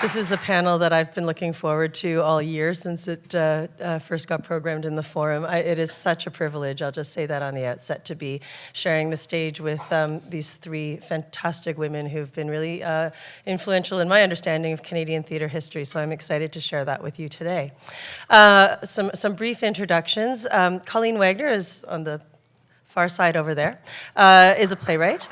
This is a panel that I've been looking forward to all year since it first got programmed in the forum. It is such a privilege, I'll just say that on the outset, to be sharing the stage with these three fantastic women who've been really influential in my understanding of Canadian theatre history, so I'm excited to share that with you today. Some brief introductions. Colleen Wagner is on the far side over there, is a playwright.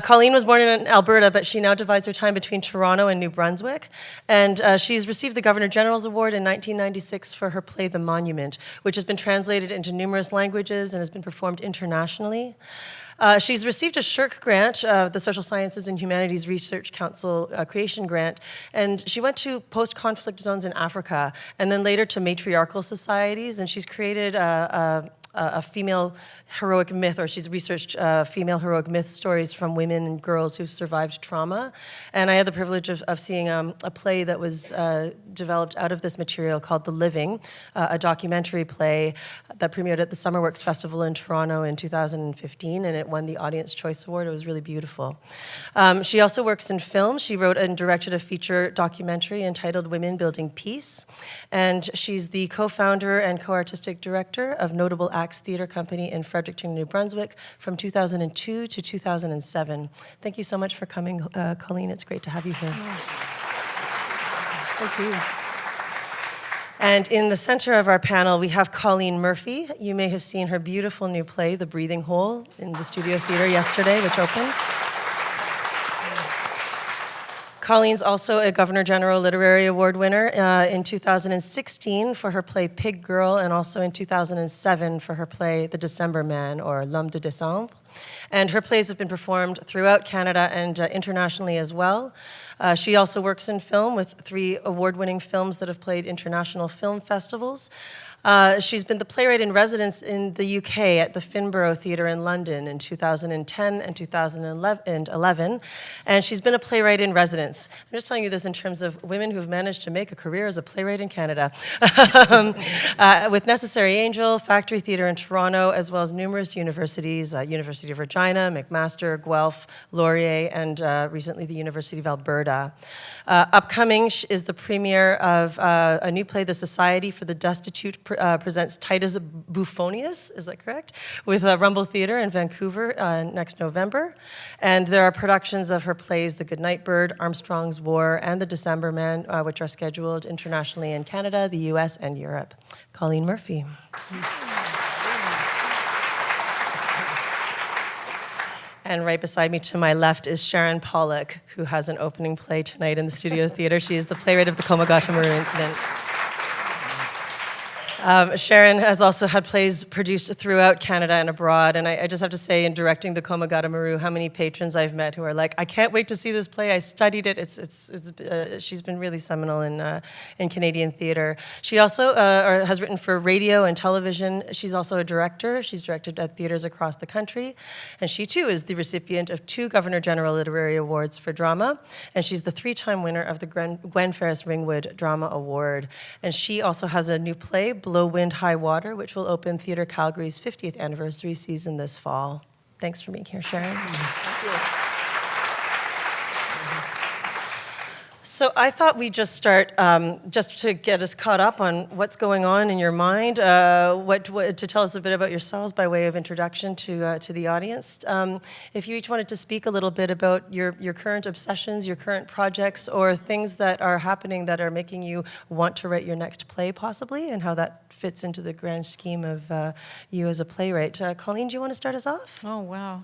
Colleen was born in Alberta, but she now divides her time between Toronto and New Brunswick. And she's received the Governor-General's Award in 1996 for her play, The Monument, which has been translated into numerous languages and has been performed internationally. She's received a SHAKESPEARE grant, the Social Sciences and Humanities Research Council creation grant, and she went to post-conflict zones in Africa, and then later to matriarchal societies, and she's created a female heroic myth, or she's researched female heroic myth stories from women and girls who've survived trauma. And I had the privilege of seeing a play that was developed out of this material called The Living, a documentary play that premiered at the Summer Works Festival in Toronto in 2015, and it won the Audience Choice Award. It was really beautiful. She also works in film. She wrote and directed a feature documentary entitled Women Building Peace, and she's the co-founder and co-artistic director of Notable Acts Theatre Company in Fredericton, New Brunswick from 2002 to 2007. Thank you so much for coming, Colleen. It's great to have you here. Thank you. And in the center of our panel, we have Colleen Murphy. You may have seen her beautiful new play, The Breathing Hole, in the Studio Theatre yesterday, which opened. Colleen's also a Governor General Literary Award winner in 2016 for her play Pig Girl, and also in 2007 for her play The December Man, or L'Homme de Décembre. And her plays have been performed throughout Canada and internationally as well. She also works in film with 3 award-winning films that have played international film festivals. She's been the playwright in residence in the UK at the Finborough Theatre in London in 2010 and 2011, and she's been a playwright in residence. I'm just telling you this in terms of women who've managed to make a career as a playwright in Canada. With Necessary Angel, Factory Theatre in Toronto, as well as numerous universities, University of Regina, McMaster, Guelph, Laurier, and recently the University of Alberta. Upcoming is the premiere of a new play, The Society for the Destitute presents Titus Buffonius, is that correct? With Rumble Theatre in Vancouver next November. And there are productions of her plays The Goodnight Bird, Armstrong's War, and The December Man, which are scheduled internationally in Canada, the US, and Europe. Colleen Murphy. And right beside me to my left is Sharon Pollock, who has an opening play tonight in the Studio Theatre. She is the playwright of the Komagata Maru incident. Sharon has also had plays produced throughout Canada and abroad, and I just have to say, in directing the Komagata Maru, how many patrons I've met who are like, I can't wait to see this play, I studied it. She's been really seminal in Canadian theatre. She also has written for radio and television. She's also a director. She's directed at theatres across the country, and she too is the recipient of 2 Governor General Literary Awards for drama, and she's the 3-time winner of the Gwen Ferris Ringwood Drama Award. And she also has a new play, Low Wind, High Water, which will open Theatre Calgary's 50th anniversary season this fall. Thanks for being here, Sharon. Thank you. So I thought we'd just start, just to get us caught up on what's going on in your mind, to tell us a bit about yourselves by way of introduction to the audience. If you each wanted to speak a little bit about your current obsessions, your current projects, or things that are happening that are making you want to write your next play, possibly, and how that fits into the grand scheme of you as a playwright. Colleen, do you want to start us off? Oh, wow.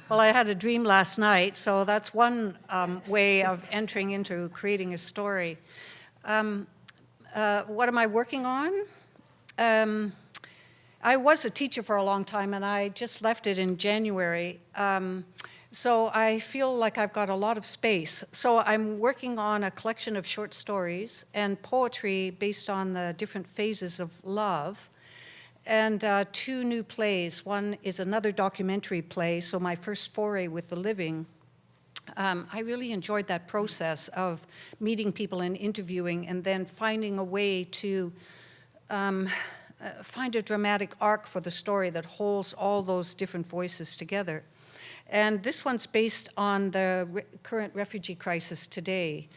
Well, I had a dream last night, so that's one way of entering into creating a story. What am I working on? I was a teacher for a long time, and I just left it in January. So I feel like I've got a lot of space. So I'm working on a collection of short stories and poetry based on the different phases of love. And 2 new plays. One is another documentary play, so my first foray with The Living. I really enjoyed that process of meeting people and interviewing, and then finding a way to find a dramatic arc for the story that holds all those different voices together. And this one's based on the current refugee crisis today.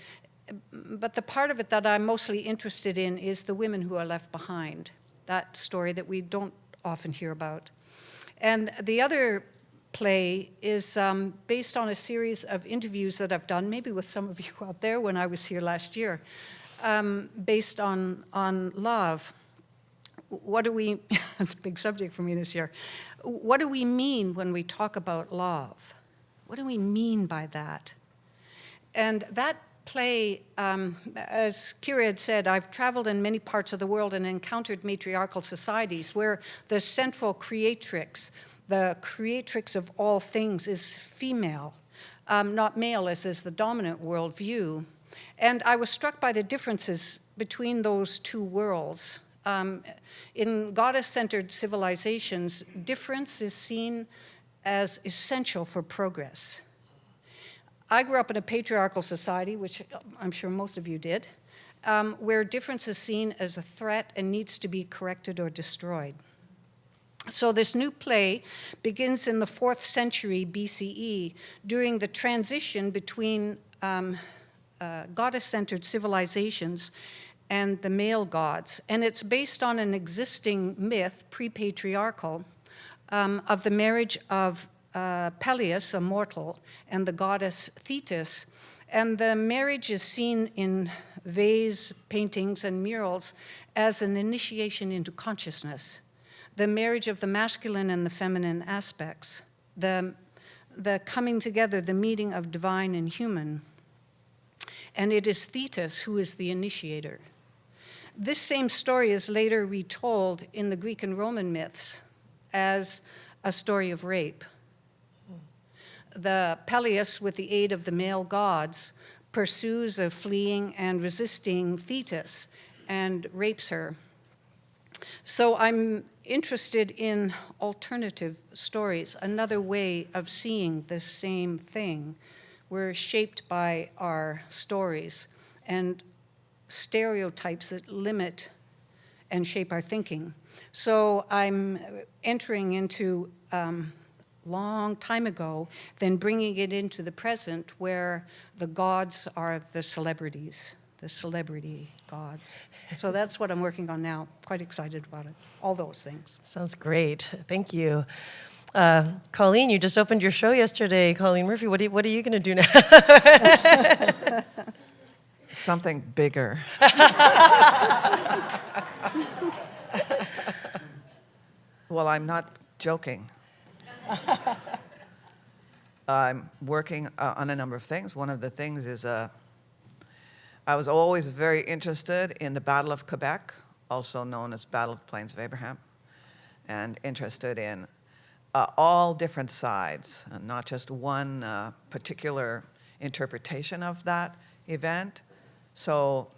But the part of it that I'm mostly interested in is the women who are left behind, that story that we don't often hear about. And the other play is based on a series of interviews that I've done, maybe with some of you out there when I was here last year, based on love. What do we, it's a big subject for me this year. What do we mean when we talk about love? What do we mean by that? And that play, as Kira had said, I've traveled in many parts of the world and encountered matriarchal societies where the central creatrix, the creatrix of all things, is female, not male as is the dominant worldview. And I was struck by the differences between those two worlds. In goddess-centered civilizations, difference is seen as essential for progress. I grew up in a patriarchal society, which I'm sure most of you did, where difference is seen as a threat and needs to be corrected or destroyed. So this new play begins in the 4th century BCE during the transition between goddess-centered civilizations and the male gods. And it's based on an existing myth, pre-patriarchal, of the marriage of Peleus, a mortal, and the goddess Thetis. And the marriage is seen in vase paintings and murals as an initiation into consciousness. The marriage of the masculine and the feminine aspects, the coming together, the meeting of divine and human. And it is Thetis who is the initiator. This same story is later retold in the Greek and Roman myths as a story of rape. The Peleus, with the aid of the male gods, pursues a fleeing and resisting Thetis and rapes her. So I'm interested in alternative stories, another way of seeing the same thing. We're shaped by our stories and stereotypes that limit and shape our thinking. So I'm entering into long time ago, then bringing it into the present where the gods are the celebrities, the celebrity gods. So that's what I'm working on now. Quite excited about it. All those things. Sounds great. Thank you. Colleen, you just opened your show yesterday. Colleen Murphy, what are you going to do now? Something bigger. Well, I'm not joking. I'm working on a number of things. One of the things is I was always very interested in the Battle of Quebec, also known as Battle of the Plains of Abraham, and interested in all different sides, and not just one particular interpretation of that event. So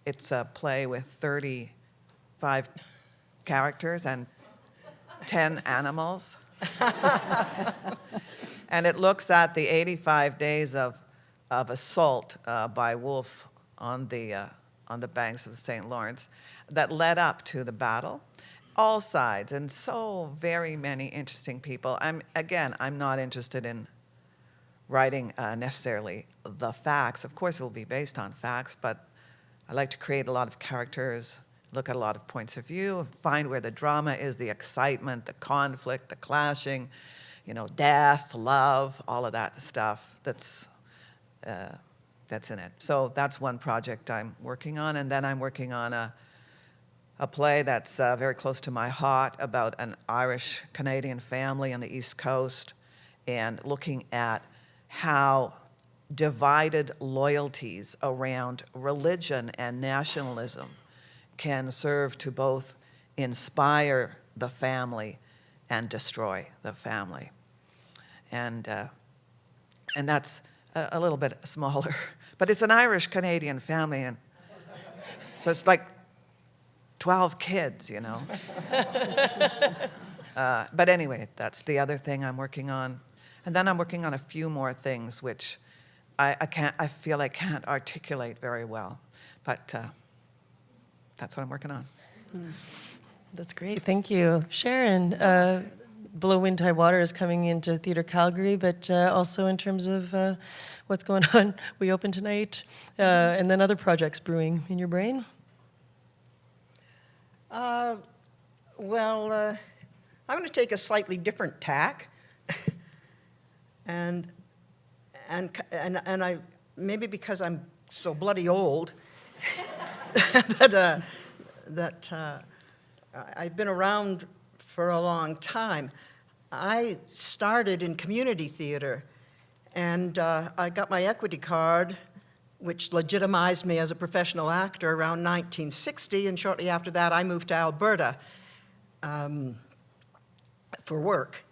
it's a play with 35 characters and 10 animals. And it looks at the 85 days of assault by wolf on the banks of the St. Lawrence that led up to the battle. All sides, and so very many interesting people. I'm not interested in writing necessarily the facts. Of course, it will be based on facts, but I like to create a lot of characters, look at a lot of points of view, find where the drama is, the excitement, the conflict, the clashing, death, love, all of that stuff that's in it. So that's one project I'm working on, and then I'm working on a play that's very close to my heart about an Irish-Canadian family on the East Coast, and looking at how divided loyalties around religion and nationalism can serve to both inspire the family and destroy the family. And that's a little bit smaller, but it's an Irish-Canadian family, and so it's like 12 kids, But anyway, that's the other thing I'm working on. And then I'm working on a few more things which I feel I can't articulate very well. But that's what I'm working on. That's great. Thank you. Sharon, Below Wind, High Water is coming into Theatre Calgary, but also in terms of what's going on, We Open Tonight, and then other projects brewing in your brain? I'm going to take a slightly different tack, and I maybe because I'm so bloody old that I've been around for a long time. I started in community theater, and I got my equity card, which legitimized me as a professional actor around 1960, and shortly after that I moved to Alberta for work.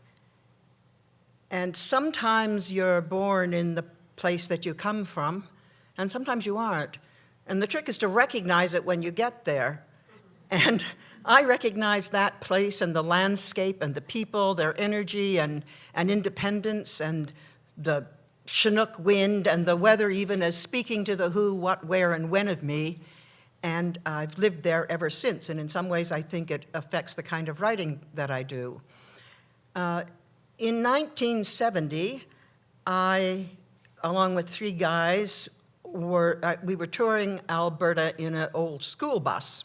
And sometimes you're born in the place that you come from, and sometimes you aren't. And the trick is to recognize it when you get there. And I recognized that place and the landscape and the people, their energy and independence, and the Chinook wind and the weather even as speaking to the who, what, where, and when of me. And I've lived there ever since. And in some ways, I think it affects the kind of writing that I do. In 1970, I, along with three guys, we were touring Alberta in an old school bus.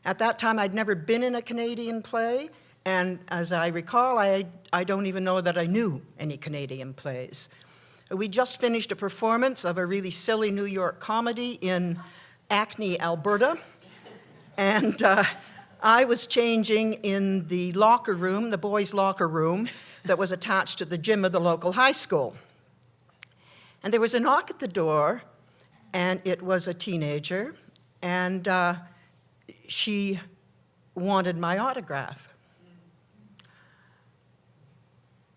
At that time, I'd never been in a Canadian play, and as I recall, I don't even know that I knew any Canadian plays. We just finished a performance of a really silly New York comedy in Acne, Alberta, and I was changing in the locker room, the boys' locker room, that was attached to the gym of the local high school. And there was a knock at the door, and it was a teenager, and she wanted my autograph.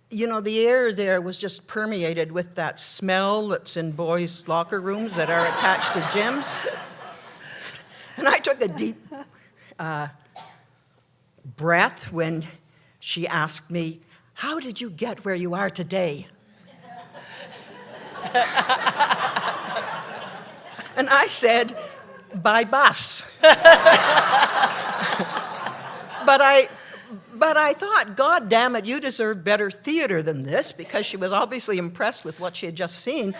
You know, the air there was just permeated with that smell that's in boys' locker rooms that are attached to gyms. And I took a deep breath when she asked me, "How did you get where you are today?" And I said, "By bus." But I thought, God damn it, you deserve better theater than this, because she was obviously impressed with what she had just seen.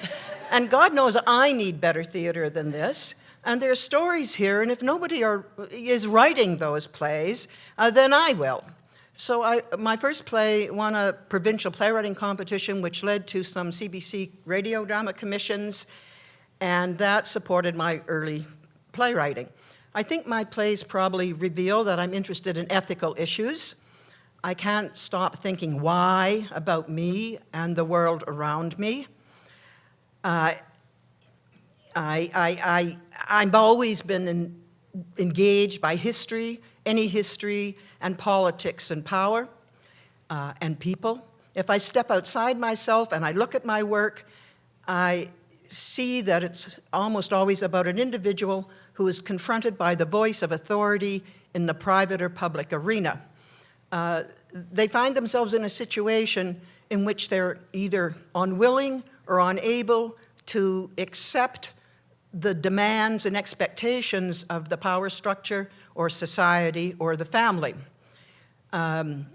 And God knows I need better theater than this. And there are stories here, and if nobody is writing those plays, then I will. So my first play won a provincial playwriting competition, which led to some CBC radio drama commissions, and that supported my early playwriting. I think my plays probably reveal that I'm interested in ethical issues. I can't stop thinking why about me and the world around me. I've always been engaged by history, any history, and politics and power and people. If I step outside myself and I look at my work, I see that it's almost always about an individual who is confronted by the voice of authority in the private or public arena. They find themselves in a situation in which they're either unwilling or unable to accept the demands and expectations of the power structure or society or the family. No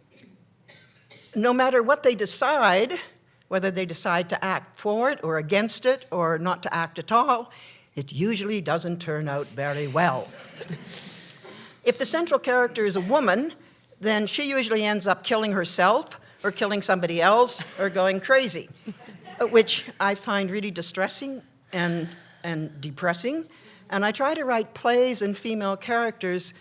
matter what they decide, whether they decide to act for it or against it or not to act at all, it usually doesn't turn out very well. If the central character is a woman, then she usually ends up killing herself or killing somebody else or going crazy, which I find really distressing and depressing. And I try to write plays and female characters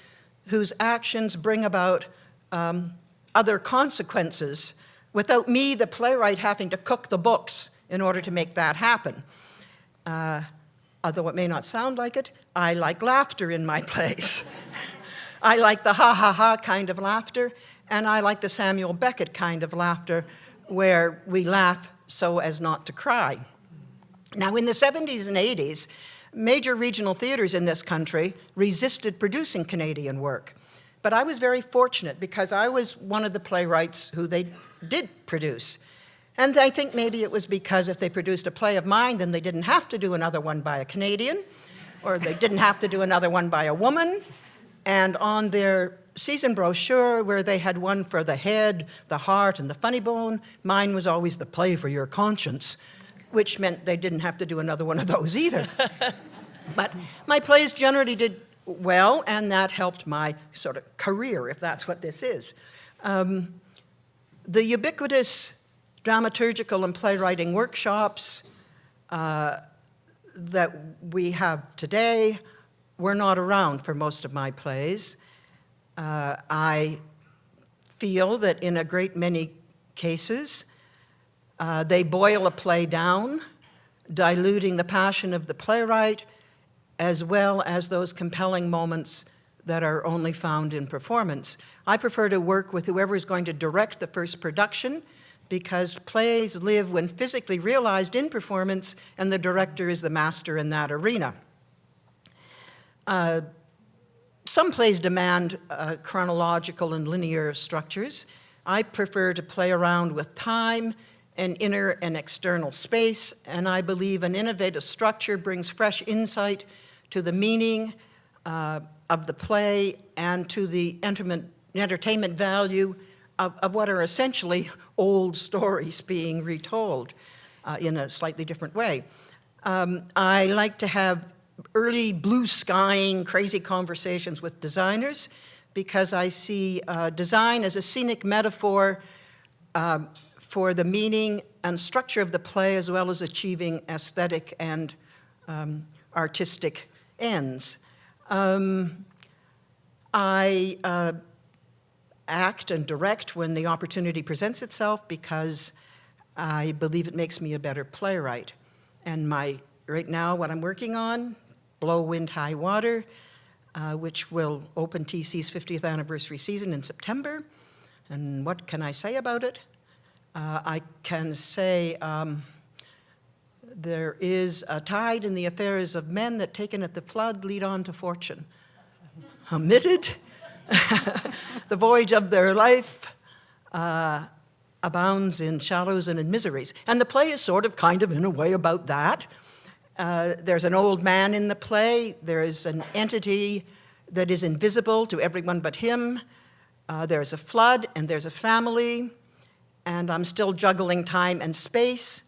whose actions bring about other consequences without me, the playwright, having to cook the books in order to make that happen. Although it may not sound like it, I like laughter in my plays. I like the ha-ha-ha kind of laughter, and I like the Samuel Beckett kind of laughter where we laugh so as not to cry. Now, in the 70s and 80s, major regional theaters in this country resisted producing Canadian work. But I was very fortunate because I was one of the playwrights who they did produce. And I think maybe it was because if they produced a play of mine, then they didn't have to do another one by a Canadian, or they didn't have to do another one by a woman. And on their season brochure where they had one for the head, the heart, and the funny bone. Mine was always the play for your conscience, which meant they didn't have to do another one of those either. But my plays generally did well, and that helped my sort of career, if that's what this is. The ubiquitous dramaturgical and playwriting workshops that we have today were not around for most of my plays. I feel that in a great many cases, they boil a play down, diluting the passion of the playwright, as well as those compelling moments that are only found in performance. I prefer to work with whoever is going to direct the first production, because plays live when physically realized in performance, and the director is the master in that arena. Some plays demand chronological and linear structures. I prefer to play around with time and inner and external space, and I believe an innovative structure brings fresh insight to the meaning of the play and to the entertainment value of what are essentially old stories being retold in a slightly different way. I like to have early blue skying, crazy conversations with designers, because I see design as a scenic metaphor for the meaning and structure of the play, as well as achieving aesthetic and artistic ends. I act and direct when the opportunity presents itself, because I believe it makes me a better playwright. And right now, what I'm working on, Blow, Wind, High Water, which will open TC's 50th anniversary season in September. And what can I say about it? I can say there is a tide in the affairs of men that, taken at the flood, lead on to fortune. Omitted, the voyage of their life abounds in shallows and in miseries. And the play is sort of, kind of, in a way, about that. There's an old man in the play. There is an entity that is invisible to everyone but him. There's a flood, and there's a family. And I'm still juggling time and space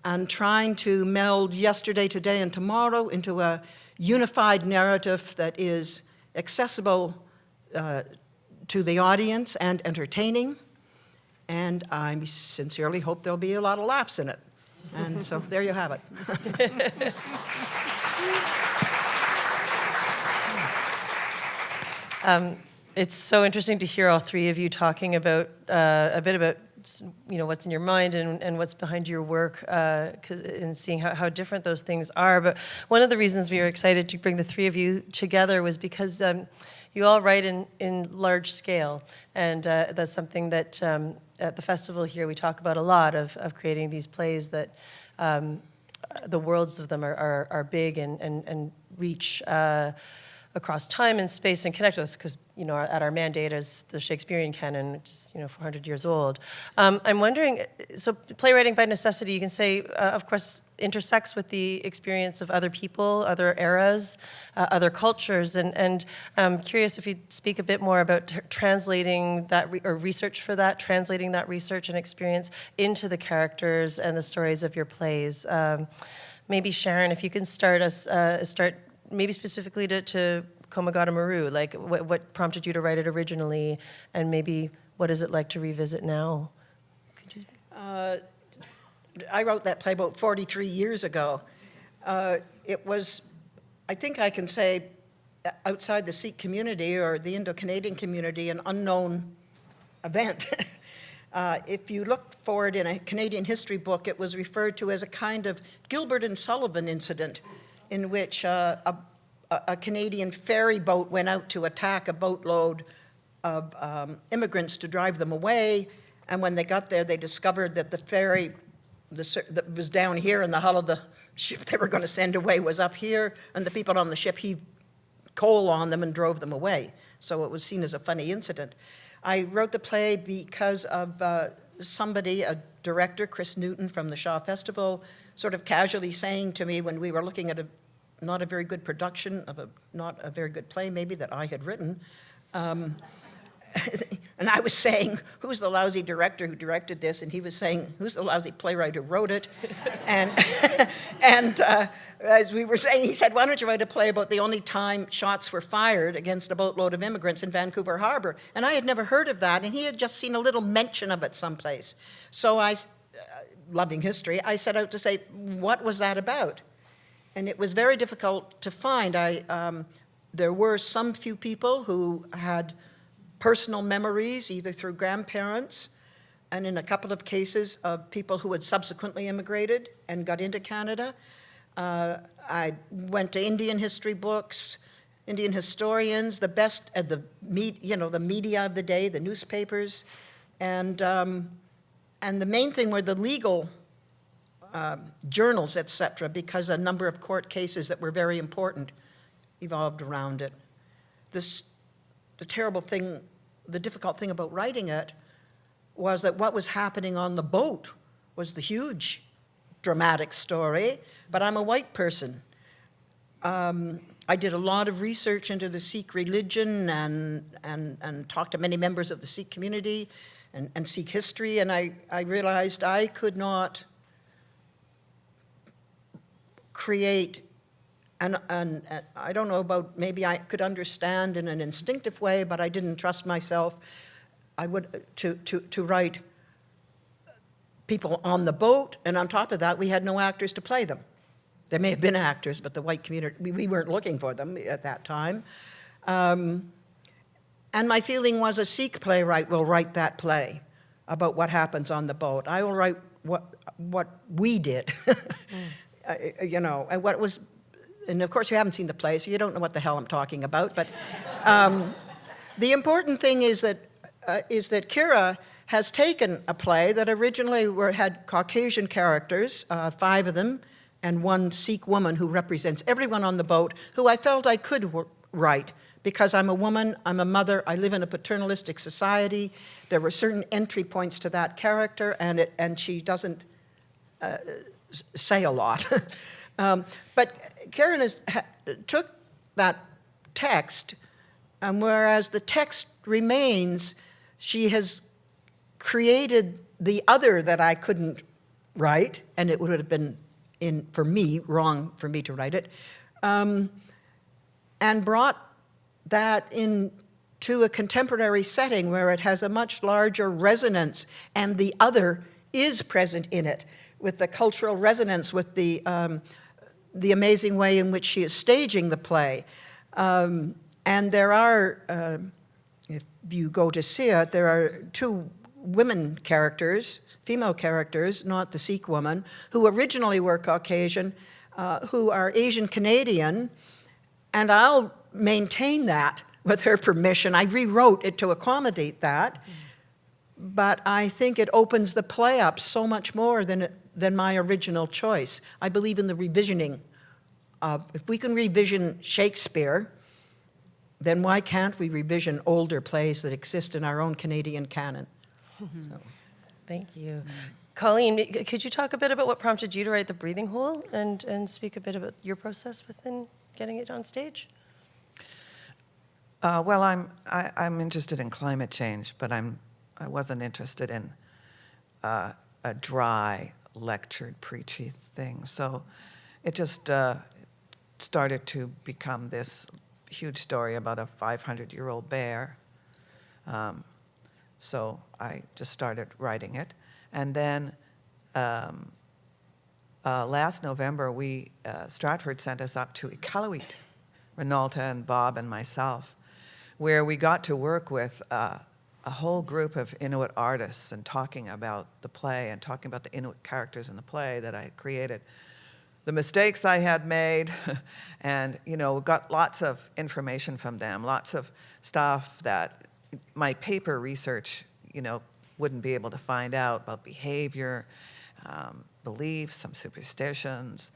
and trying to meld yesterday, today, and tomorrow into a unified narrative that is accessible to the audience and entertaining. And I sincerely hope there'll be a lot of laughs in it. And so there you have it. It's so interesting to hear all three of you talking about a bit about what's in your mind and what's behind your work, and seeing how different those things are. But one of the reasons we were excited to bring the three of you together was because you all write in large scale, and that's something that at the festival here we talk about a lot, of creating these plays that the worlds of them are big and reach across time and space and connect us, because at our mandate as the Shakespearean canon, which is 400 years old. I'm wondering, so playwriting by necessity, you can say, of course, intersects with the experience of other people, other eras, other cultures, and I'm curious if you'd speak a bit more about translating that, or research for that, translating that research and experience into the characters and the stories of your plays. Maybe Sharon, if you can start maybe specifically to Komagata Maru, like what prompted you to write it originally, and maybe what is it like to revisit now? Could you? I wrote that play about 43 years ago. It was, I think I can say, outside the Sikh community or the Indo-Canadian community, an unknown event. If you look for it in a Canadian history book, it was referred to as a kind of Gilbert and Sullivan incident, in which a Canadian ferry boat went out to attack a boatload of immigrants to drive them away, and when they got there, they discovered that the ferry that was down here in the hull of the ship they were going to send away was up here, and the people on the ship heaved coal on them and drove them away. So it was seen as a funny incident. I wrote the play because of somebody, a director, Chris Newton from the Shaw Festival, sort of casually saying to me when we were looking at not a very good production of not a very good play maybe that I had written, and I was saying, who's the lousy director who directed this? And he was saying, who's the lousy playwright who wrote it? And, and as we were saying, he said, why don't you write a play about the only time shots were fired against a boatload of immigrants in Vancouver Harbor? And I had never heard of that, and he had just seen a little mention of it someplace. So I, loving history, I set out to say, what was that about? And it was very difficult to find. There were some few people who had personal memories, either through grandparents, and in a couple of cases of people who had subsequently immigrated and got into Canada. I went to Indian history books, Indian historians, the best at the media of the day, the newspapers, and the main thing were the legal journals, etc., because a number of court cases that were very important evolved around it. The terrible thing, the difficult thing about writing it was that what was happening on the boat was the huge dramatic story, but I'm a white person. I did a lot of research into the Sikh religion and talked to many members of the Sikh community and Sikh history, and I realized I could not create, and I don't know about, maybe I could understand in an instinctive way, but I didn't trust myself. I would to write people on the boat, and on top of that, we had no actors to play them. There may have been actors, but the white community, we weren't looking for them at that time. And my feeling was a Sikh playwright will write that play about what happens on the boat. I will write what we did, you know, and what was. And of course, you haven't seen the play, so you don't know what the hell I'm talking about. But the important thing is that Kira has taken a play that originally had Caucasian characters, 5 of them, and 1 Sikh woman who represents everyone on the boat, who I felt I could write because I'm a woman, I'm a mother, I live in a paternalistic society. There were certain entry points to that character, and she doesn't say a lot. But Karen took that text, and whereas the text remains, she has created the other that I couldn't write, and it would have been, for me, wrong for me to write it, and brought that into a contemporary setting where it has a much larger resonance, and the other is present in it, with the cultural resonance, with the amazing way in which she is staging the play. And there are, if you go to see it, there are 2 women characters, female characters, not the Sikh woman, who originally were Caucasian, who are Asian Canadian, and I'll maintain that with her permission. I rewrote it to accommodate that, but I think it opens the play up so much more than my original choice. I believe in the revisioning. If we can revision Shakespeare, then why can't we revision older plays that exist in our own Canadian canon? So. Thank you. Colleen, could you talk a bit about what prompted you to write The Breathing Hole and speak a bit about your process within getting it on stage? Well, I'm interested in climate change, but I wasn't interested in a dry, lectured, preachy thing. So it just started to become this huge story about a 500-year-old bear. So I just started writing it. And then last November, Stratford sent us up to Iqaluit, Renalta and Bob and myself, where we got to work with a whole group of Inuit artists and talking about the play and talking about the Inuit characters in the play that I had created, the mistakes I had made, and got lots of information from them, lots of stuff that my paper research wouldn't be able to find out about behavior, beliefs, some superstitions,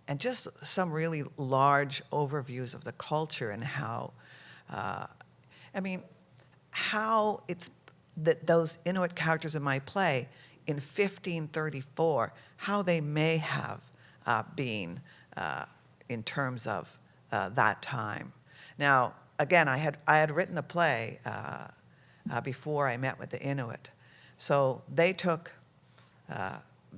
and just some really large overviews of the culture and how it's that those Inuit characters in my play in 1534, how they may have been in terms of that time. Now, again, I had written the play before I met with the Inuit. So they took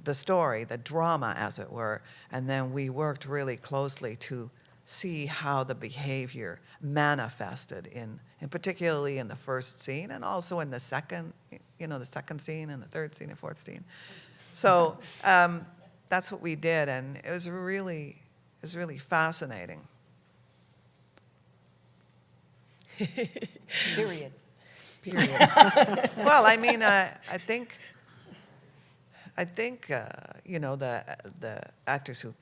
the story, the drama, as it were, and then we worked really closely to see how the behavior manifested in particularly in the first scene and also in the second, the second scene and the third scene and fourth scene. So that's what we did, and it was really fascinating. Period. Well, I mean, I think the actors who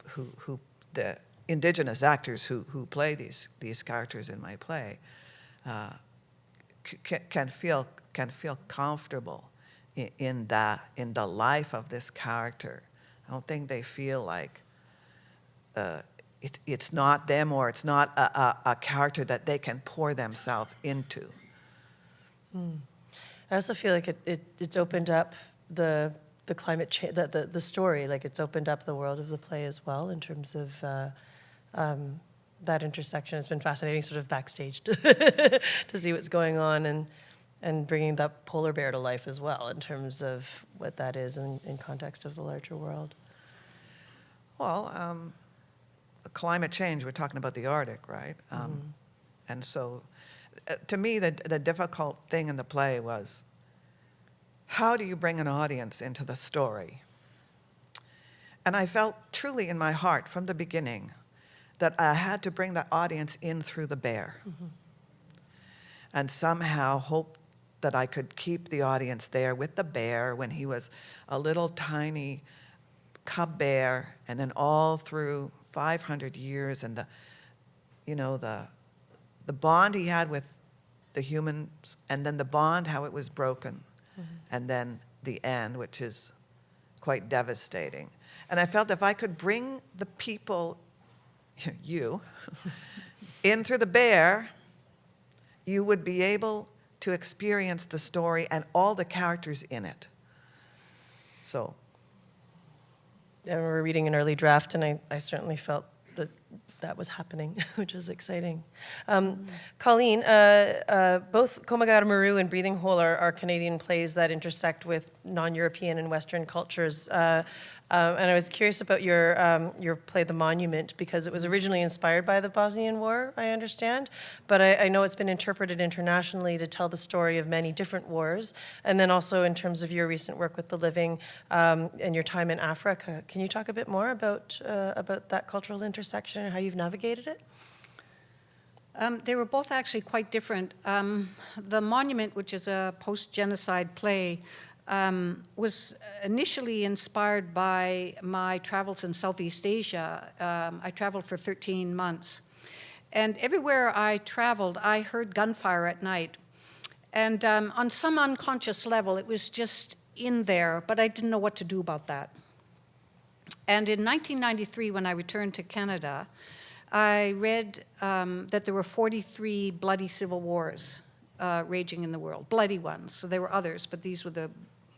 the indigenous actors who play these characters in my play can feel comfortable in the life of this character. I don't think they feel like it's not them, or it's not a character that they can pour themselves into. I also feel like it's opened up the climate change, the story, like it's opened up the world of the play as well in terms of that intersection. It's been fascinating sort of backstage to see what's going on and bringing that polar bear to life as well in terms of what that is in context of the larger world. Well, climate change, we're talking about the Arctic, right? And so to me, the difficult thing in the play was, how do you bring an audience into the story? And I felt truly in my heart from the beginning that I had to bring the audience in through the bear. And somehow hope that I could keep the audience there with the bear when he was a little tiny cub bear, and then all through 500 years, and the bond he had with the humans, and then the bond, how it was broken, and then the end, which is quite devastating. And I felt if I could bring the people, you, in through the bear, you would be able to experience the story and all the characters in it. So. I remember reading an early draft, and I certainly felt that was happening, which is exciting. Colleen, both Komagata, Maru, and Breathing Hole are Canadian plays that intersect with non-European and Western cultures. And I was curious about your play, The Monument, because it was originally inspired by the Bosnian War, I understand. But I know it's been interpreted internationally to tell the story of many different wars. And then also in terms of your recent work with the living and your time in Africa. Can you talk a bit more about that cultural intersection and how you've navigated it? They were both actually quite different. The Monument, which is a post-genocide play, was initially inspired by my travels in Southeast Asia. I traveled for 13 months. And everywhere I traveled, I heard gunfire at night. And on some unconscious level, it was just in there, but I didn't know what to do about that. And in 1993, when I returned to Canada, I read that there were 43 bloody civil wars raging in the world, bloody ones. So there were others, but these were the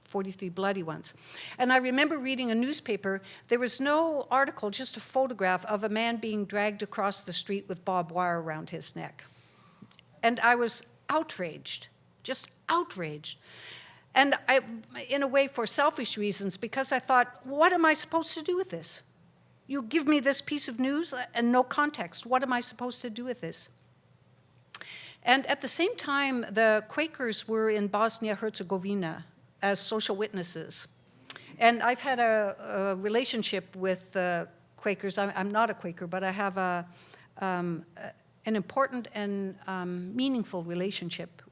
43 bloody ones. And I remember reading a newspaper. There was no article, just a photograph of a man being dragged across the street with barbed wire around his neck. And I was outraged, just outraged. And I, in a way, for selfish reasons, because I thought, what am I supposed to do with this? You give me this piece of news and no context. What am I supposed to do with this? And at the same time, the Quakers were in Bosnia-Herzegovina as social witnesses. And I've had a relationship with the Quakers. I'm not a Quaker, but I have an important and meaningful relationship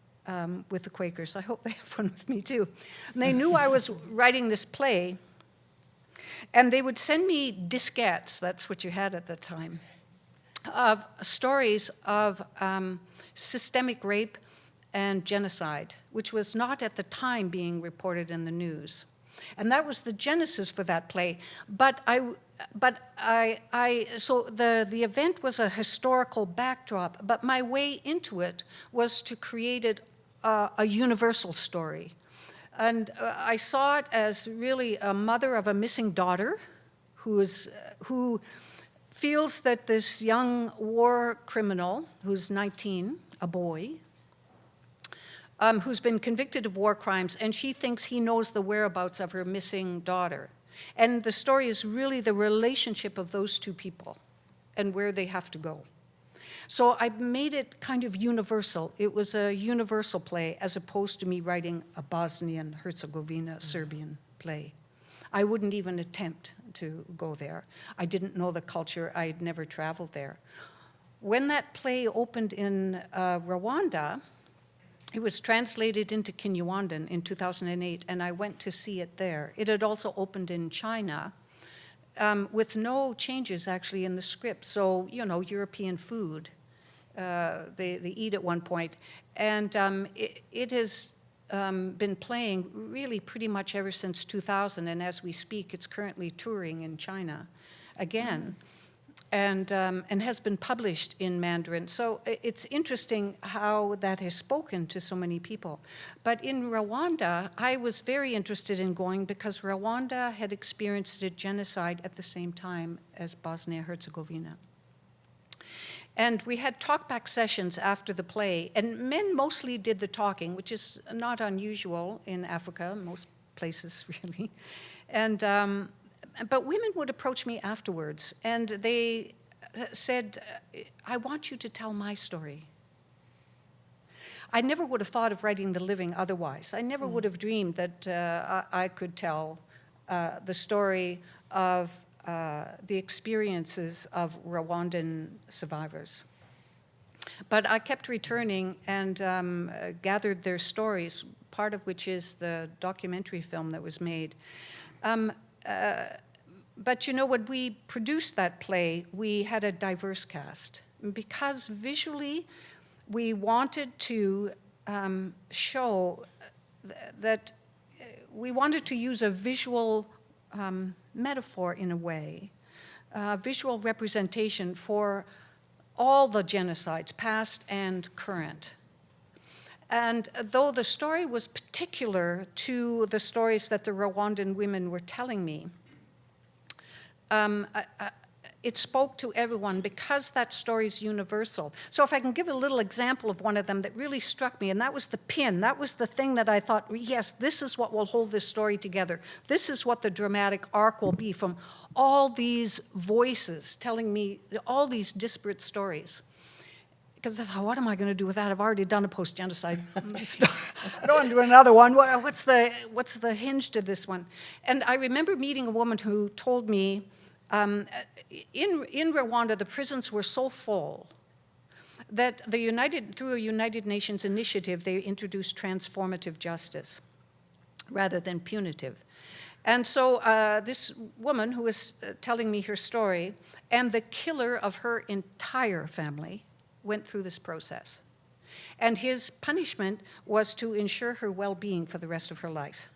with the Quakers. I hope they have one with me too. And they knew I was writing this play, and they would send me diskettes, that's what you had at the time, of stories of systemic rape and genocide, which was not at the time being reported in the news. And that was the genesis for that play. So the event was a historical backdrop, but my way into it was to create a universal story. And I saw it as really a mother of a missing daughter who feels that this young war criminal, who's 19, a boy, who's been convicted of war crimes, and she thinks he knows the whereabouts of her missing daughter. And the story is really the relationship of those two people and where they have to go. So I made it kind of universal. It was a universal play as opposed to me writing a Bosnian, Herzegovina, Serbian play. I wouldn't even attempt to go there. I didn't know the culture. I had never traveled there. When that play opened in Rwanda, it was translated into Kinyarwanda in 2008, and I went to see it there. It had also opened in China, with no changes actually in the script. So, you know, European food, they eat at one point. And it has been playing really pretty much ever since 2000. And as we speak, it's currently touring in China again. And has been published in Mandarin. So it's interesting how that has spoken to so many people. But in Rwanda, I was very interested in going because Rwanda had experienced a genocide at the same time as Bosnia-Herzegovina. And we had talkback sessions after the play, and men mostly did the talking, which is not unusual in Africa, most places really. And but women would approach me afterwards, and they said, I want you to tell my story. I never would have thought of writing The Living otherwise. I never would have dreamed that I could tell the story of the experiences of Rwandan survivors. But I kept returning and gathered their stories, part of which is the documentary film that was made. But you know, when we produced that play, we had a diverse cast. Because visually, we wanted to show that we wanted to use a visual metaphor in a way, visual representation for all the genocides, past and current. And though the story was particular to the stories that the Rwandan women were telling me, it spoke to everyone because that story is universal. So if I can give a little example of one of them that really struck me, and that was the pin. That was the thing that I thought, yes, this is what will hold this story together. This is what the dramatic arc will be from all these voices telling me all these disparate stories. Because I thought, what am I going to do with that? I've already done a post-genocide story. I don't want to do another one. What's the hinge to this one? And I remember meeting a woman who told me, in Rwanda, the prisons were so full that through a United Nations initiative, they introduced transformative justice rather than punitive. And so this woman who was telling me her story, and the killer of her entire family went through this process. And his punishment was to ensure her well-being for the rest of her life.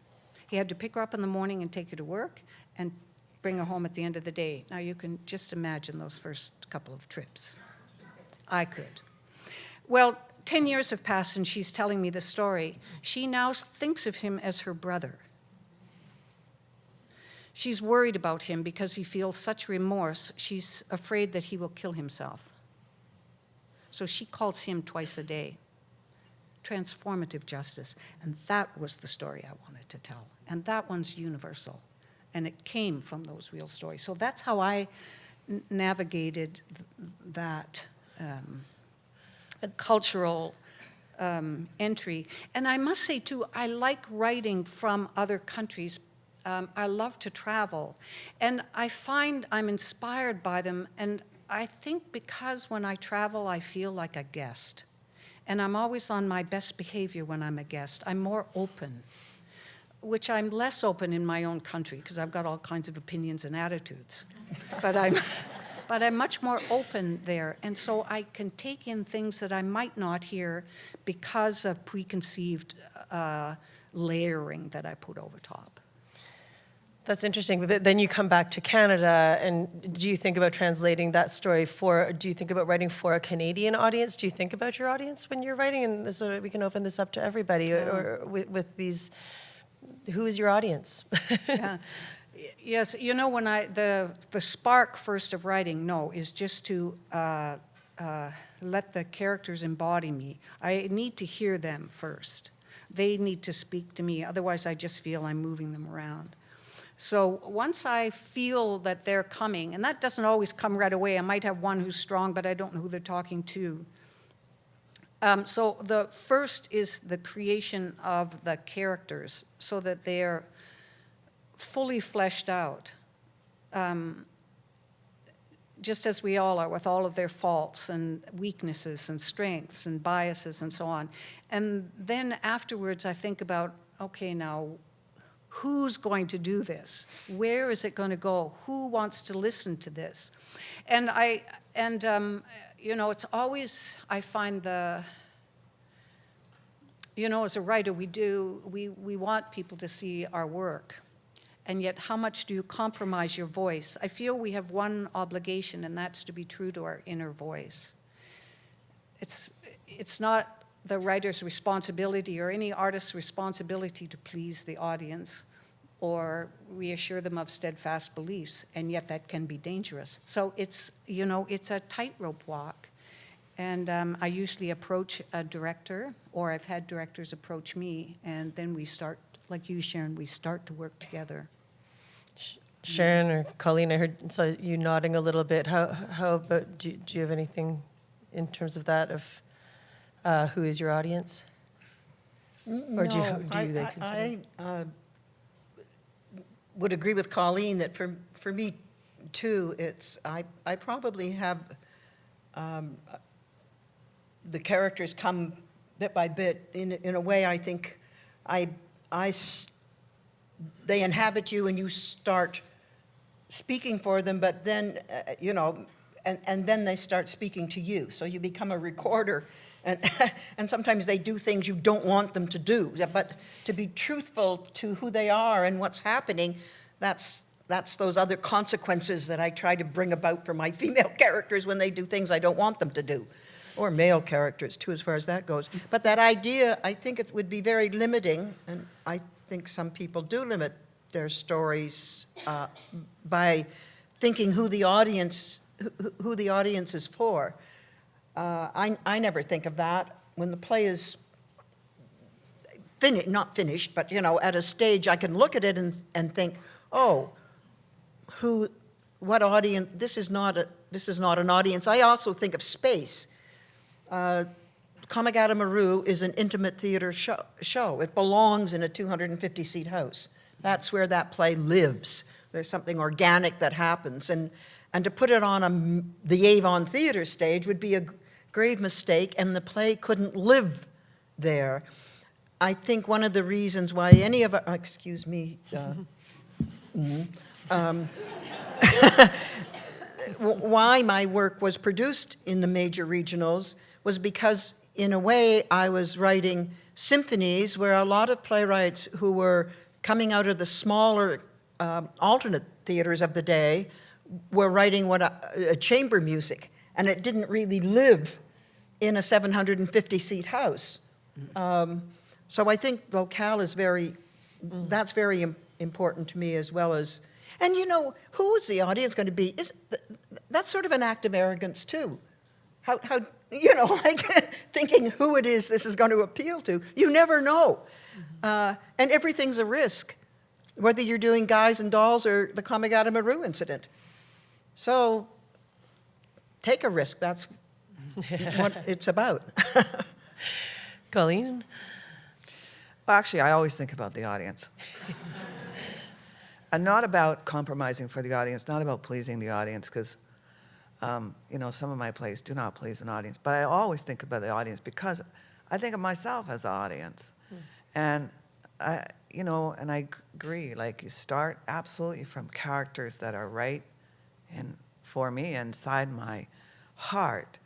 He had to pick her up in the morning and take her to work and bring her home at the end of the day. Now you can just imagine those first couple of trips. I could. Well, 10 years have passed and she's telling me the story. She now thinks of him as her brother. She's worried about him because he feels such remorse. She's afraid that he will kill himself. So she calls him twice a day. Transformative justice. And that was the story I wanted to tell. And that one's universal. And it came from those real stories. So that's how I navigated that cultural entry. And I must say, too, I like writing from other countries. I love to travel. And I find I'm inspired by them. And I think because when I travel, I feel like a guest. And I'm always on my best behavior when I'm a guest. I'm more open, which I'm less open in my own country because I've got all kinds of opinions and attitudes. But I'm much more open there. And so I can take in things that I might not hear because of preconceived layering that I put over top. That's interesting. But then you come back to Canada, and do you think about translating that story do you think about writing for a Canadian audience? Do you think about your audience when you're writing? And so we can open this up to everybody, or with these, who is your audience? Yeah. Yes, you know, when the spark first of writing, is just to let the characters embody me. I need to hear them first. They need to speak to me, otherwise I just feel I'm moving them around. So once I feel that they're coming, and that doesn't always come right away. I might have one who's strong, but I don't know who they're talking to. So the first is the creation of the characters so that they're fully fleshed out, just as we all are, with all of their faults and weaknesses and strengths and biases and so on. And then afterwards I think about, okay, now, who's going to do this? Where is it going to go? Who wants to listen to this? And you know, it's always, I find you know, as a writer, we want people to see our work. And yet, how much do you compromise your voice? I feel we have one obligation, and that's to be true to our inner voice. It's not the writer's responsibility or any artist's responsibility to please the audience or reassure them of steadfast beliefs, and yet that can be dangerous. So it's, you know, it's a tightrope walk. And I usually approach a director, or I've had directors approach me, and then we start, like you, Sharon, we start to work together. Sharon or Colleen, I heard you nodding a little bit. How about, do you have anything in terms of that, of who is your audience? Or do they consider? I would agree with Colleen that for me too, I probably have the characters come bit by bit in a way. I think they inhabit you and you start speaking for them, but then you know, and then they start speaking to you. So you become a recorder, and sometimes they do things you don't want them to do. But to be truthful to who they are and what's happening, that's those other consequences that I try to bring about for my female characters when they do things I don't want them to do, or male characters too, as far as that goes. But that idea, I think it would be very limiting, and I think some people do limit their stories by thinking who the audience is for. I never think of that. When the play is not finished, but you know, at a stage, I can look at it and think, oh, what audience? This is not an audience. I also think of space. Komagata Maru is an intimate theater show. It belongs in a 250-seat house. That's where that play lives. There's something organic that happens. And to put it on the Avon Theater stage would be a grave mistake, and the play couldn't live there. I think one of the reasons why any of our, excuse me, why my work was produced in the major regionals was because, in a way, I was writing symphonies where a lot of playwrights who were coming out of the smaller alternate theaters of the day were writing a chamber music, and it didn't really live in a 750-seat house. So I think locale is that's very important to me, as well as, and you know, who's the audience going to be? That's sort of an act of arrogance too. How you know, like thinking who it is this is going to appeal to. You never know. And everything's a risk, whether you're doing Guys and Dolls or the Komagata Maru incident. So take a risk. That's what it's about. Colleen? Well, actually, I always think about the audience. And not about compromising for the audience, not about pleasing the audience, because you know, some of my plays do not please an audience. But I always think about the audience because I think of myself as the audience. And you know, and I agree, like you start absolutely from characters that are right for me inside my heart,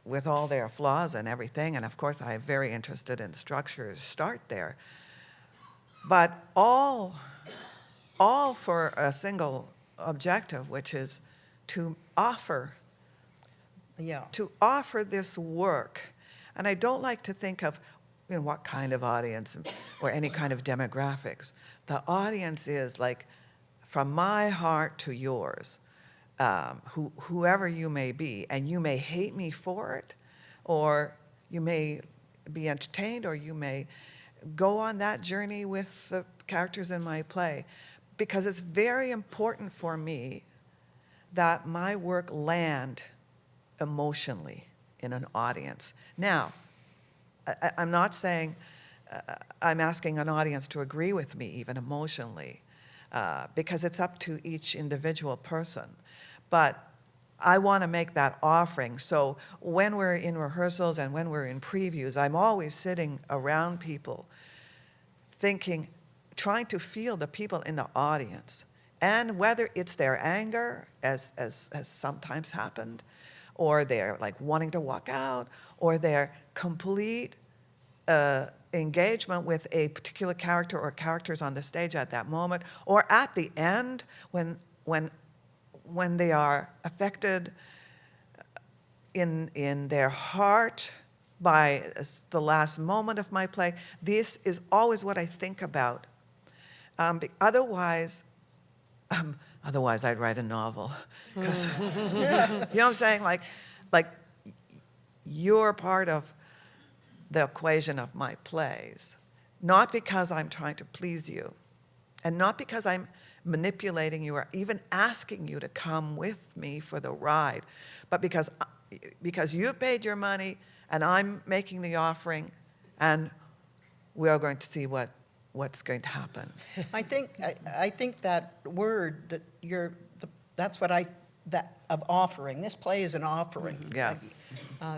with all their flaws and everything. And of course, I'm very interested in structures, start there. But all for a single objective, which is to offer this work. And I don't like to think of, you know, what kind of audience or any kind of demographics. The audience is like from my heart to yours. whoever you may be, and you may hate me for it, or you may be entertained, or you may go on that journey with the characters in my play, because it's very important for me that my work land emotionally in an audience. Now, I'm not saying I'm asking an audience to agree with me even emotionally, because it's up to each individual person. But I want to make that offering. So when we're in rehearsals and when we're in previews, I'm always sitting around people thinking, trying to feel the people in the audience. And whether it's their anger, as sometimes happened, or they're like wanting to walk out, or their complete engagement with a particular character or characters on the stage at that moment, or at the end when they are affected in their heart by the last moment of my play. This is always what I think about. Otherwise, I'd write a novel. 'Cause, you know what I'm saying? Like you're part of the equation of my plays, not because I'm trying to please you, and not because I'm manipulating you or even asking you to come with me for the ride, but because you paid your money and I'm making the offering, and we are going to see what's going to happen. I think that word that that's what of offering. This play is an offering. Yeah.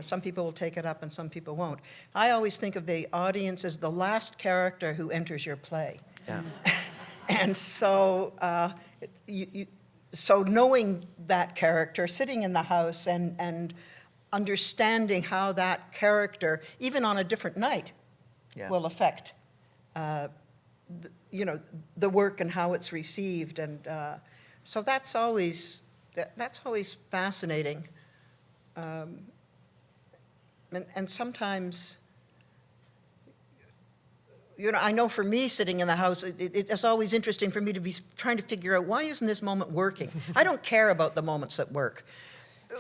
Some people will take it up and some people won't. I always think of the audience as the last character who enters your play. Yeah. And so, so knowing that character, sitting in the house and understanding how that character, even on a different night, Yeah. will affect, the work and how it's received, and so that's always fascinating, and sometimes. I know for me, sitting in the house, it's always interesting for me to be trying to figure out, why isn't this moment working? I don't care about the moments that work.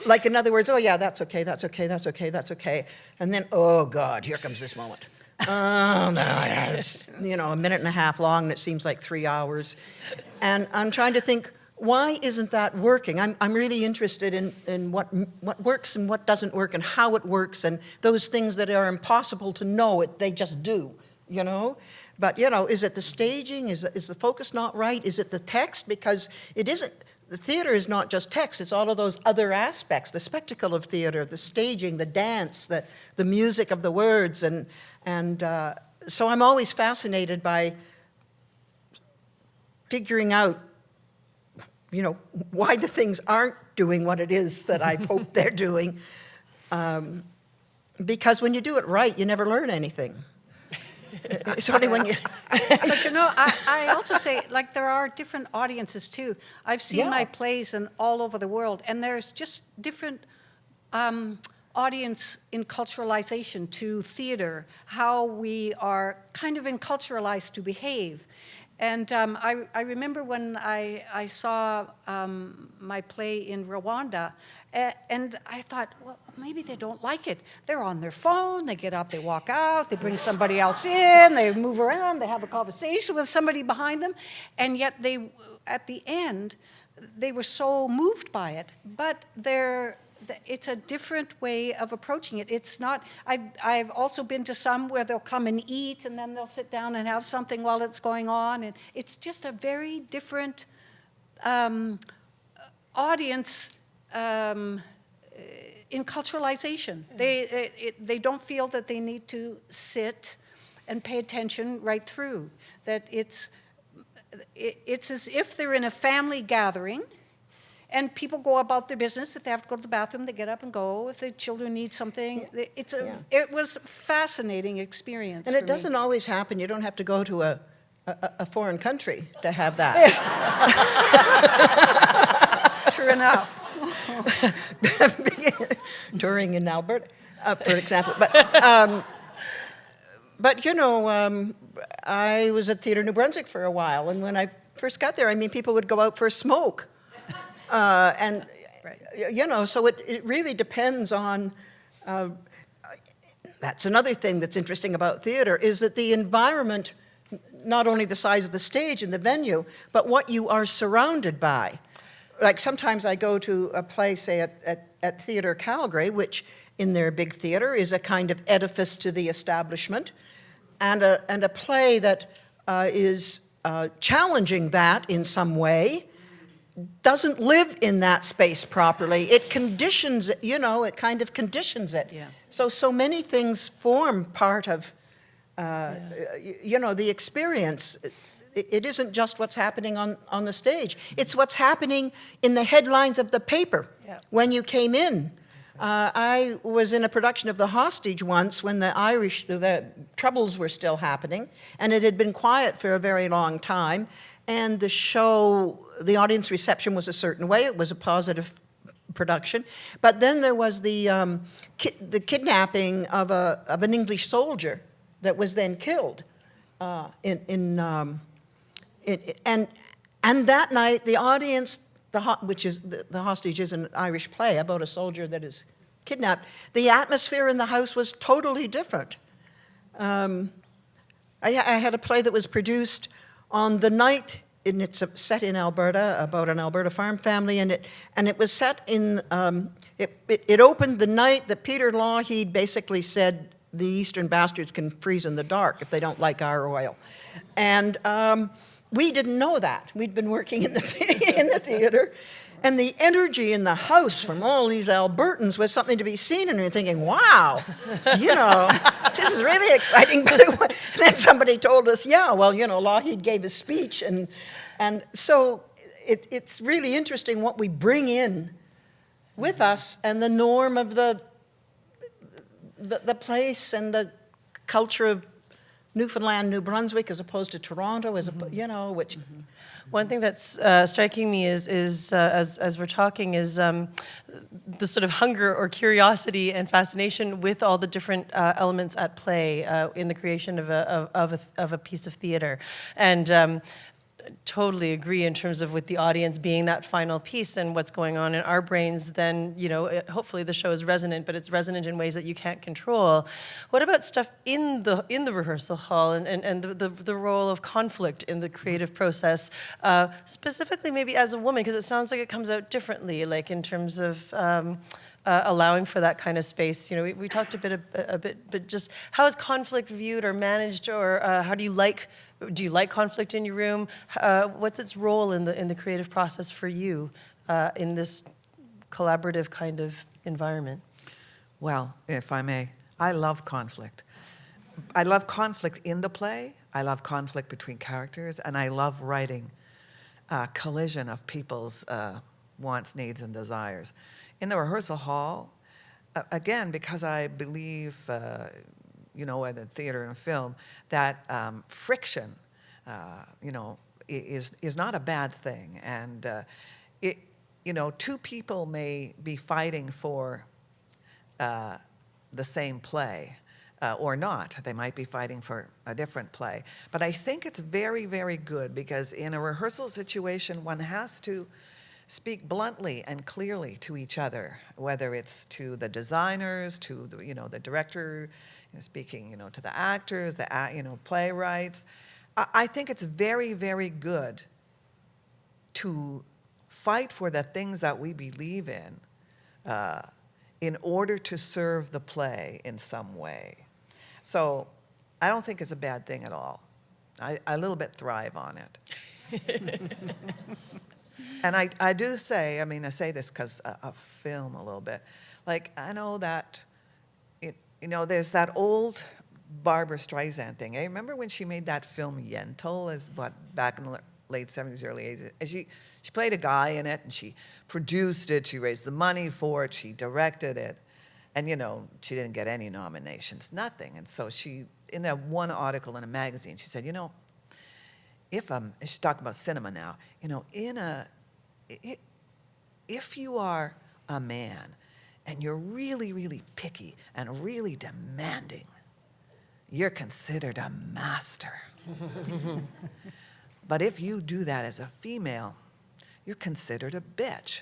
Like, in other words, oh, yeah, that's okay, that's okay, that's okay, that's okay. And then, oh, God, here comes this moment. Oh, no, it's, a minute and a half long, and it seems like 3 hours. And I'm trying to think, why isn't that working? I'm really interested in what works and what doesn't work and how it works, and those things that are impossible to know, they just do. But, is it the staging? Is the focus not right? Is it the text? Because it isn't. The theater is not just text. It's all of those other aspects, the spectacle of theater, the staging, the dance, the music of the words. And so I'm always fascinated by figuring out, why the things aren't doing what it is that I hope they're doing. Because when you do it right, you never learn anything. It's only when you... But I also say, like, there are different audiences too. I've seen my plays all over the world, and there's just different audience enculturalization to theater, how we are kind of enculturalized to behave. And I remember when I saw my play in Rwanda, and I thought, well, maybe they don't like it. They're on their phone, they get up, they walk out, they bring somebody else in, they move around, they have a conversation with somebody behind them, and yet at the end, they were so moved by it. But it's a different way of approaching it. It's not, I've also been to some where they'll come and eat, and then they'll sit down and have something while it's going on, and it's just a very different audience enculturalization. They don't feel that they need to sit and pay attention right through, that it's as if they're in a family gathering, and people go about their business. If they have to go to the bathroom, they get up and go. If the children need something, it was a fascinating experience. And it doesn't always happen. You don't have to go to a foreign country to have that. True enough. Touring in Alberta, for example. But I was at Theatre New Brunswick for a while, and when I first got there, people would go out for a smoke. And, Right. you know, so it really depends on, that's another thing that's interesting about theater, is that the environment, not only the size of the stage and the venue, but what you are surrounded by. Like sometimes I go to a play, say at Theatre Calgary, which in their big theater is a kind of edifice to the establishment, and a play that is challenging that in some way, doesn't live in that space properly. It conditions it, you know, it kind of conditions it. Yeah. So many things form part of, you know, the experience. It isn't just what's happening on the stage. It's what's happening in the headlines of the paper when you came in. I was in a production of The Hostage once when the Troubles were still happening, and it had been quiet for a very long time. And the show, the audience reception was a certain way. It was a positive production. But then there was the kidnapping of an English soldier that was then killed. And that night, the audience, which is the Hostage is an Irish play about a soldier that is kidnapped. The atmosphere in the house was totally different. I had a play that was produced on the night, and it's set in Alberta, about an Alberta farm family, and it was set in, it opened the night that Peter Lougheed basically said the Eastern Bastards can freeze in the dark if they don't like our oil. And we didn't know that. We'd been working in the theater, and the energy in the house from all these Albertans was something to be seen, and you're thinking, wow, you know, this is really exciting. But then somebody told us, yeah, well, you know, Lougheed gave a speech, and so it's really interesting what we bring in with us and the norm of the place and the culture of Newfoundland, New Brunswick, as opposed to Toronto, you know, which. One thing that's striking me is as we're talking is the sort of hunger or curiosity and fascination with all the different elements at play in the creation of a piece of theater, and totally agree in terms of with the audience being that final piece and what's going on in our brains. Then, you know, hopefully the show is resonant, but it's resonant in ways that you can't control. What about stuff in the rehearsal hall and the role of conflict in the creative process, specifically maybe as a woman, because it sounds like it comes out differently, like in terms of allowing for that kind of space. You know, we talked a bit, but just how is conflict viewed or managed, or how do you like conflict in your room? What's its role in the creative process for you in this collaborative kind of environment? Well, if I may, I love conflict. I love conflict in the play. I love conflict between characters, and I love writing collision of people's wants, needs, and desires. In the rehearsal hall, again, because I believe, you know, in the theater and film, that friction, you know, is not a bad thing. And you know, two people may be fighting for the same play, or not. They might be fighting for a different play. But I think it's very, very good, because in a rehearsal situation, one has to speak bluntly and clearly to each other, whether it's to the designers, to the, you know, the director, you know, speaking, you know, to the actors, you know, playwrights. I think it's very, very good to fight for the things that we believe in order to serve the play in some way. So I don't think it's a bad thing at all. I a little bit thrive on it. And I do say, I mean, I say this because of film a little bit. Like, I know that, you know, there's that old Barbra Streisand thing. I remember when she made that film Yentl, back in the late 70s, early 80s. And she played a guy in it, and she produced it, she raised the money for it, she directed it. And, you know, she didn't get any nominations, nothing. And so she, in that one article in a magazine, she said, you know, she's talking about cinema now, you know, if you are a man and you're really, really picky and really demanding, you're considered a master. But if you do that as a female, you're considered a bitch.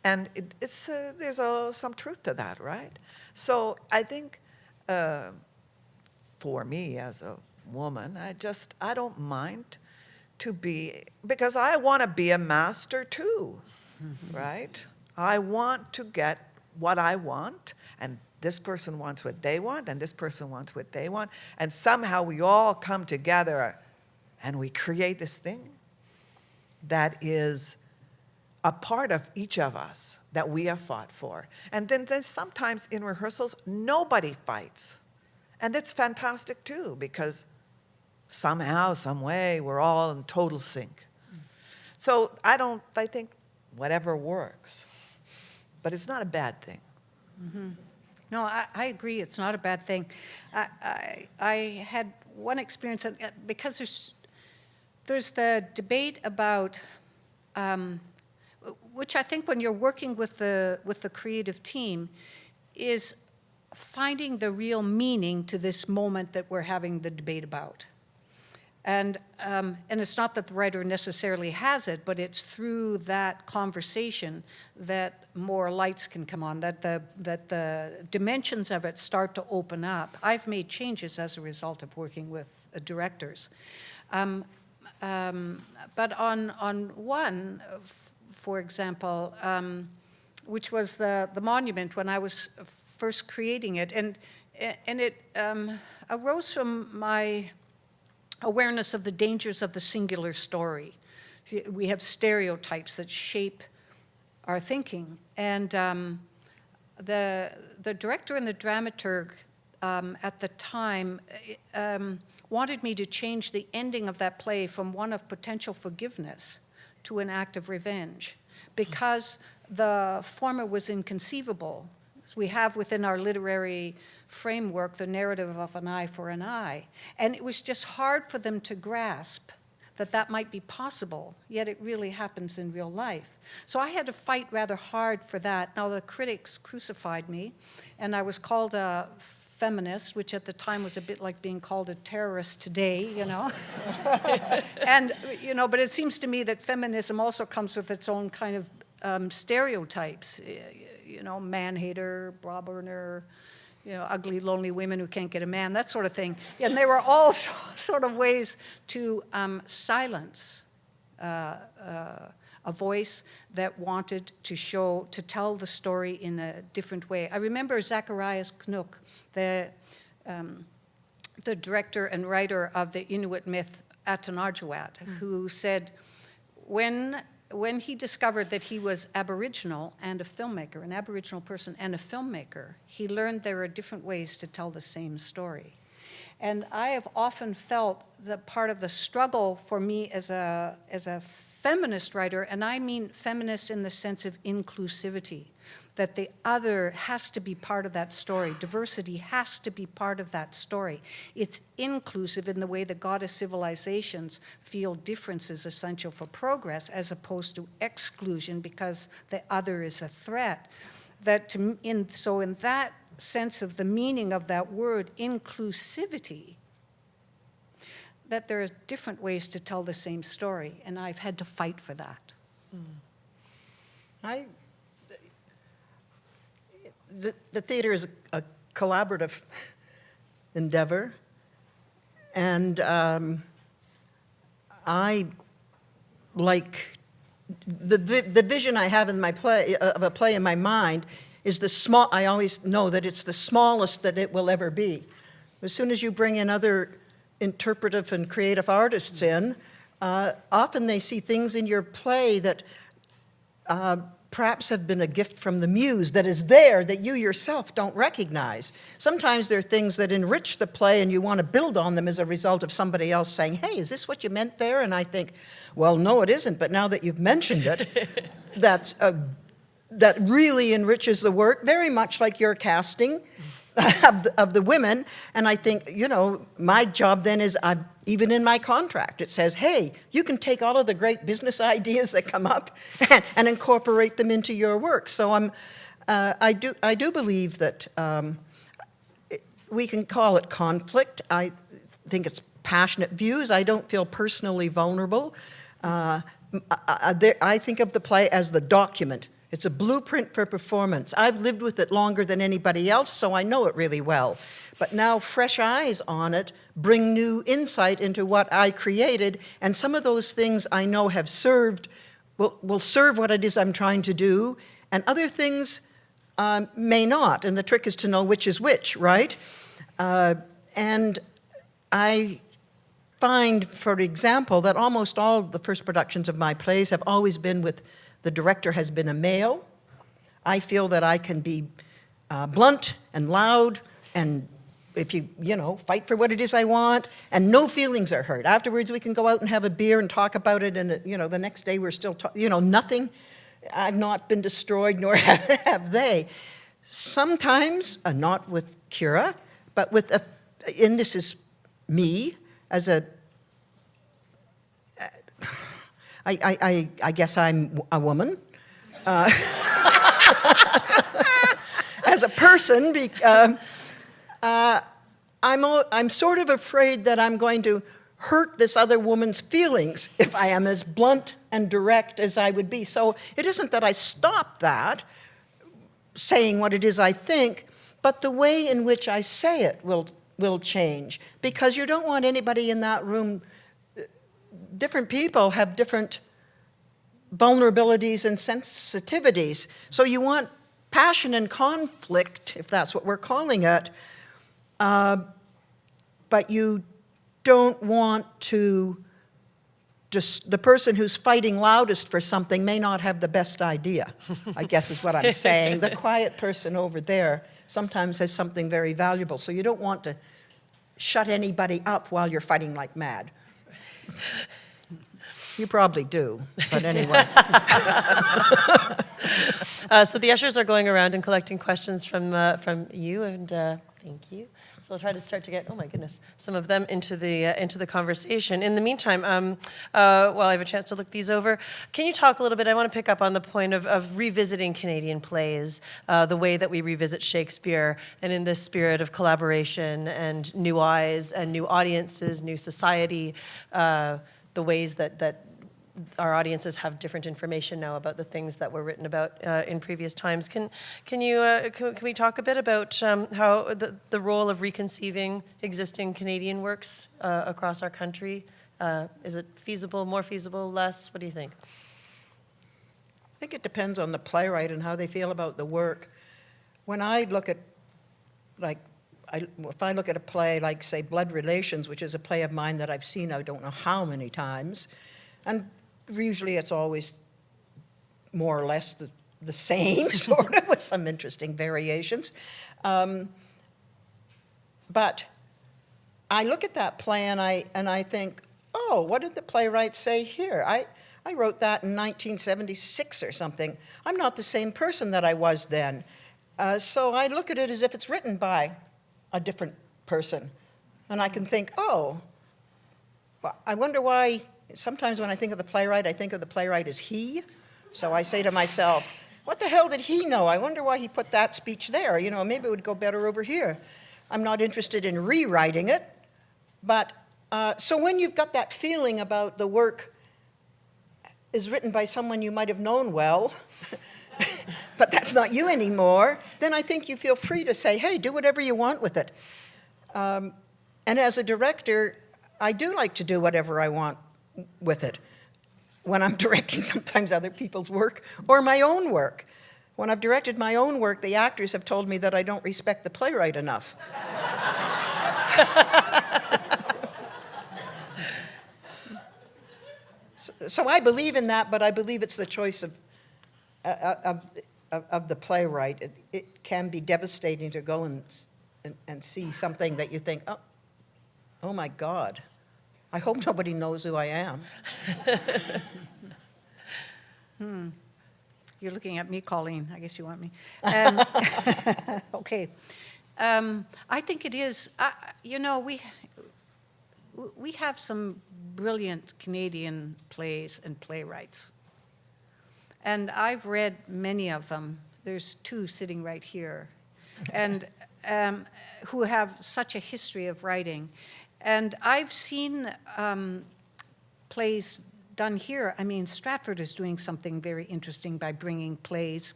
And there's some truth to that, right? So I think for me as a woman, I don't mind to be, because I want to be a master too, right? I want to get what I want, and this person wants what they want, and this person wants what they want, and somehow we all come together and we create this thing that is a part of each of us that we have fought for. And then sometimes in rehearsals, nobody fights. And it's fantastic too, because somehow, some way, we're all in total sync. So I think whatever works. But it's not a bad thing. Mm-hmm. No, I agree. It's not a bad thing. I had one experience, because there's the debate about, which I think when you're working with the creative team, is finding the real meaning to this moment that we're having the debate about. And it's not that the writer necessarily has it, but it's through that conversation that more lights can come on, that the dimensions of it start to open up. I've made changes as a result of working with directors. But on one, for example, which was the monument when I was first creating it, and it arose from my awareness of the dangers of the singular story. We have stereotypes that shape our thinking. And the director and the dramaturg at the time wanted me to change the ending of that play from one of potential forgiveness to an act of revenge, because the former was inconceivable. So we have within our literary framework the narrative of an eye for an eye. And it was just hard for them to grasp that that might be possible, yet it really happens in real life. So I had to fight rather hard for that. Now, the critics crucified me, and I was called a feminist, which at the time was a bit like being called a terrorist today, you know. And, you know, but it seems to me that feminism also comes with its own kind of stereotypes, you know, man-hater, bra-burner, you know, ugly, lonely women who can't get a man, that sort of thing. And they were all sort of ways to silence a voice that wanted to tell the story in a different way. I remember Zacharias Knook, the director and writer of the Inuit myth Atanarjuat, who said, when he discovered that he was Aboriginal and a filmmaker, an Aboriginal person and a filmmaker, he learned there are different ways to tell the same story. And I have often felt that part of the struggle for me as a feminist writer, and I mean feminist in the sense of inclusivity, that the other has to be part of that story. Diversity has to be part of that story. It's inclusive in the way that goddess civilizations feel difference is essential for progress, as opposed to exclusion because the other is a threat. So in that sense of the meaning of that word, inclusivity, that there are different ways to tell the same story, and I've had to fight for that. The theater is a collaborative endeavor, and I like the vision I have in my play of a play in my mind is the small. I always know that it's the smallest that it will ever be. As soon as you bring in other interpretive and creative artists in, often they see things in your play that perhaps have been a gift from the muse that is there that you yourself don't recognize. Sometimes there are things that enrich the play and you want to build on them as a result of somebody else saying, hey, is this what you meant there? And I think, well, no, it isn't, but now that you've mentioned it, that really enriches the work, very much like your casting of the women. And I think, you know, my job then is, even in my contract, it says, hey, you can take all of the great business ideas that come up and incorporate them into your work. So I do believe that we can call it conflict. I think it's passionate views. I don't feel personally vulnerable. I think of the play as the document. It's a blueprint for performance. I've lived with it longer than anybody else, so I know it really well. But now fresh eyes on it bring new insight into what I created, and some of those things I know have served, will serve what it is I'm trying to do, and other things may not, and the trick is to know which is which, right? And I find, for example, that almost all the first productions of my plays have always been with the director has been a male. I feel that I can be blunt and loud, and if you fight for what it is I want, and no feelings are hurt. Afterwards, we can go out and have a beer and talk about it, and the next day we're still nothing. I've not been destroyed, nor have they. Sometimes, not with Kira, but with and this is me as a. I guess I'm a woman. As a person, I'm sort of afraid that I'm going to hurt this other woman's feelings if I am as blunt and direct as I would be. So it isn't that I stop that, saying what it is I think, but the way in which I say it will change, because you don't want anybody in that room. Different people have different vulnerabilities and sensitivities. So you want passion and conflict, if that's what we're calling it, but you don't want to the person who's fighting loudest for something may not have the best idea, I guess is what I'm saying. The quiet person over there sometimes has something very valuable, so you don't want to shut anybody up while you're fighting like mad. You probably do, but anyway. So the ushers are going around and collecting questions from you, and thank you. So I'll try to start to get, oh my goodness, some of them into the conversation. In the meantime, while I have a chance to look these over, can you talk a little bit? I want to pick up on the point of revisiting Canadian plays, the way that we revisit Shakespeare, and in this spirit of collaboration and new eyes and new audiences, new society, the ways that our audiences have different information now about the things that were written about in previous times. Can we talk a bit about how the role of reconceiving existing Canadian works across our country? Is it feasible, more feasible, less? What do you think? I think it depends on the playwright and how they feel about the work. When I look at, if I look at a play like, say, Blood Relations, which is a play of mine that I've seen I don't know how many times, and usually it's always more or less the same, sort of, with some interesting variations. But I look at that play and I think, oh, what did the playwright say here? I wrote that in 1976 or something. I'm not the same person that I was then. So I look at it as if it's written by a different person. And I can think, oh, I wonder why. Sometimes when I think of the playwright, I think of the playwright as he. So I say to myself, what the hell did he know? I wonder why he put that speech there. Maybe it would go better over here. I'm not interested in rewriting it. But so when you've got that feeling about the work is written by someone you might have known well, but that's not you anymore, then I think you feel free to say, hey, do whatever you want with it. And as a director, I do like to do whatever I want with it. When I'm directing sometimes other people's work or my own work. When I've directed my own work, the actors have told me that I don't respect the playwright enough. So I believe in that, but I believe it's the choice of the playwright. It can be devastating to go and see something that you think, oh my God. I hope nobody knows who I am. You're looking at me, Colleen. I guess you want me. Okay. I think it is, we have some brilliant Canadian plays and playwrights. And I've read many of them. There's two sitting right here. And who have such a history of writing. And I've seen plays done here, I mean, Stratford is doing something very interesting by bringing plays,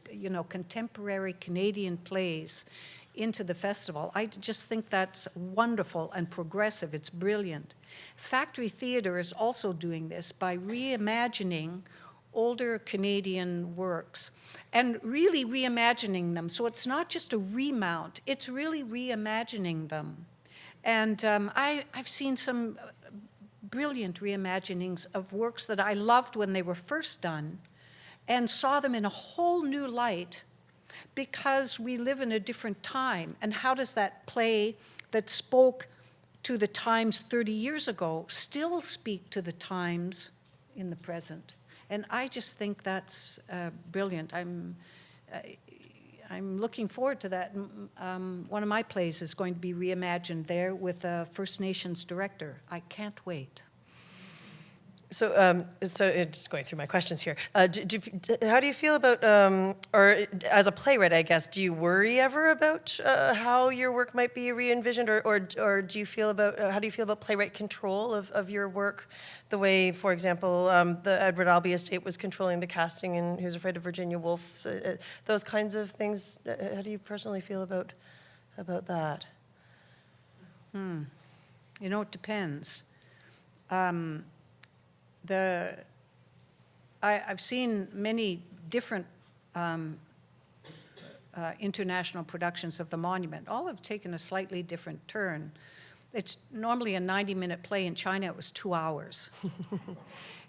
contemporary Canadian plays into the festival. I just think that's wonderful and progressive. It's brilliant. Factory Theatre is also doing this by reimagining older Canadian works and really reimagining them. So it's not just a remount, it's really reimagining them. And I've seen some brilliant reimaginings of works that I loved when they were first done and saw them in a whole new light because we live in a different time. And how does that play that spoke to the times 30 years ago still speak to the times in the present? And I just think that's brilliant. I'm looking forward to that. One of my plays is going to be reimagined there with a First Nations director. I can't wait. So just going through my questions here. How do you feel about, or as a playwright, I guess, do you worry ever about how your work might be re-envisioned, or do you feel about, how do you feel about playwright control of your work, the way, for example, the Edward Albee estate was controlling the casting in Who's Afraid of Virginia Woolf, those kinds of things? How do you personally feel about that? It depends. I've seen many different international productions of The Monument. All have taken a slightly different turn. It's normally a 90-minute play. In China, it was 2 hours.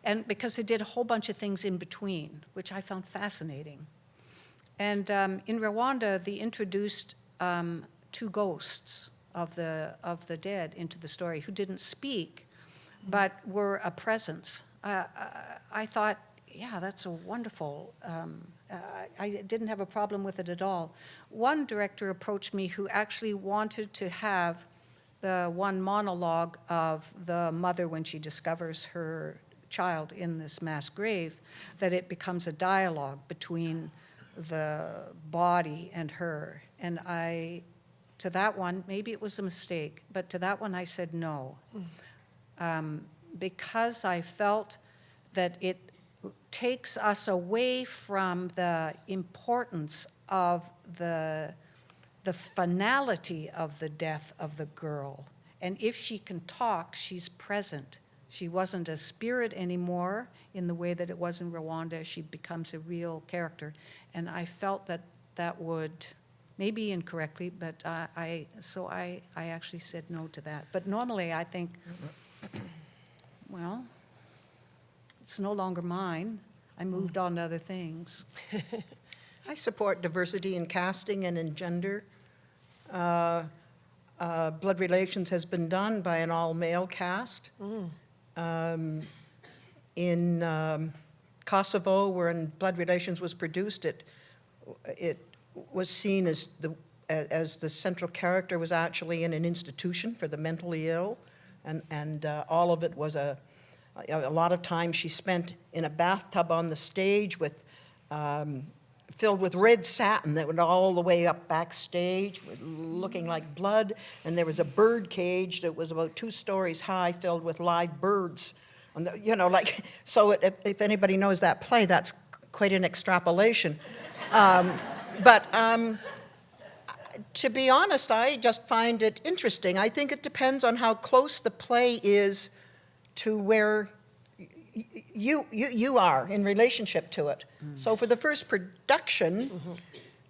And because it did a whole bunch of things in between, which I found fascinating. And in Rwanda, they introduced 2 ghosts of the dead into the story who didn't speak, but were a presence. I thought, yeah, that's a wonderful, I didn't have a problem with it at all. One director approached me who actually wanted to have the one monologue of the mother when she discovers her child in this mass grave, that it becomes a dialogue between the body and her. And to that one, maybe it was a mistake, but to that one I said no. Because I felt that it takes us away from the importance of the finality of the death of the girl. And if she can talk, she's present. She wasn't a spirit anymore in the way that it was in Rwanda. She becomes a real character. And I felt that would, maybe incorrectly, but I actually said no to that. But normally I think, well, it's no longer mine. I moved on to other things. I support diversity in casting and in gender. Blood Relations has been done by an all-male cast. In Kosovo, when Blood Relations was produced, it was seen as the central character was actually in an institution for the mentally ill, and all of it was a lot of time she spent in a bathtub on the stage with filled with red satin that went all the way up backstage, looking like blood, and there was a bird cage that was about 2 stories high, filled with live birds. And so if anybody knows that play, that's quite an extrapolation. But to be honest, I just find it interesting. I think it depends on how close the play is to where you are in relationship to it. So for the first production,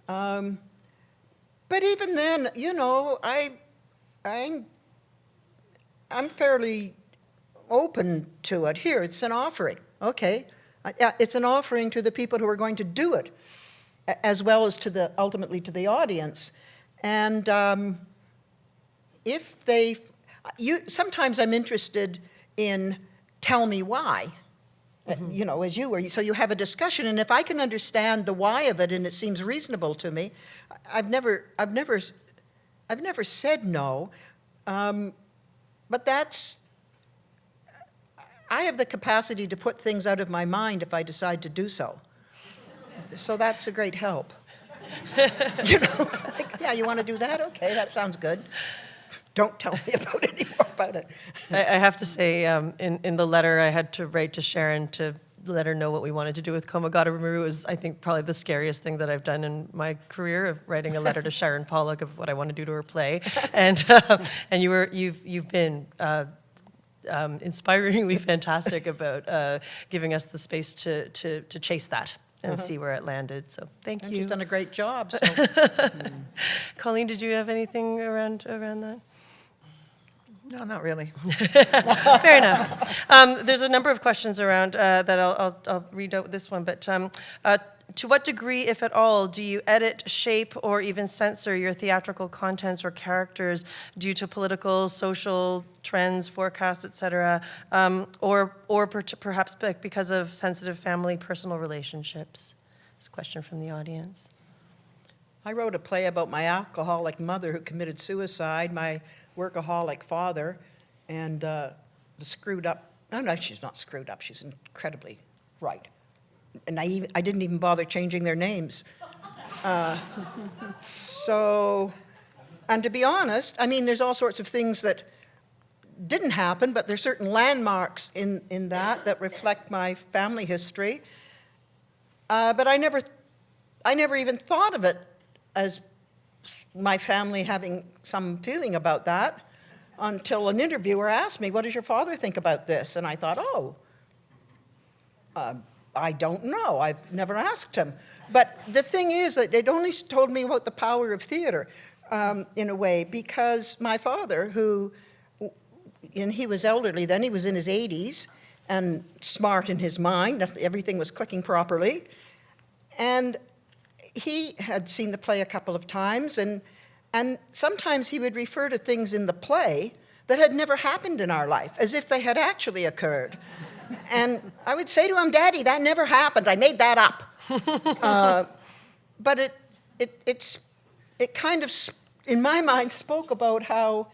but even then, I'm fairly open to it. Here, it's an offering. Okay, it's an offering to the people who are going to do it, as well as to ultimately to the audience. And if sometimes I'm interested in tell me why, as you were. So you have a discussion, and if I can understand the why of it and it seems reasonable to me, I've never said no, but I have the capacity to put things out of my mind if I decide to do so. So that's a great help. Yeah, you want to do that? Okay, that sounds good. Don't tell me about it anymore. about it. I have to say, in the letter I had to write to Sharon to let her know what we wanted to do with Komagata Maru was, I think, probably the scariest thing that I've done in my career, of writing a letter to Sharon Pollock of what I want to do to her play. And you've been inspiringly fantastic about giving us the space to chase that and see where it landed. So thank And you. she's done a great job. So. Colleen, did you have anything around that? No, not really. Fair enough. There's a number of questions around that I'll read out this one, but to what degree, if at all, do you edit, shape, or even censor your theatrical contents or characters due to political, social trends, forecasts, etc., or perhaps because of sensitive family, personal relationships? This is a question from the audience. I wrote a play about my alcoholic mother who committed suicide, my workaholic father, and the screwed up, no, she's not screwed up, she's incredibly right. And I didn't even bother changing their names. So, and to be honest, I mean, there's all sorts of things that didn't happen, but there's certain landmarks in that reflect my family history. But I never even thought of it as my family having some feeling about that until an interviewer asked me, "What does your father think about this?" And I thought, I don't know. I've never asked him. But the thing is that they'd only told me about the power of theater, in a way, because my father, and he was elderly then, he was in his 80s, and smart in his mind, everything was clicking properly, and he had seen the play a couple of times, and sometimes he would refer to things in the play that had never happened in our life, as if they had actually occurred. And I would say to him, "Daddy, that never happened. I made that up." But it kind of, in my mind, spoke about how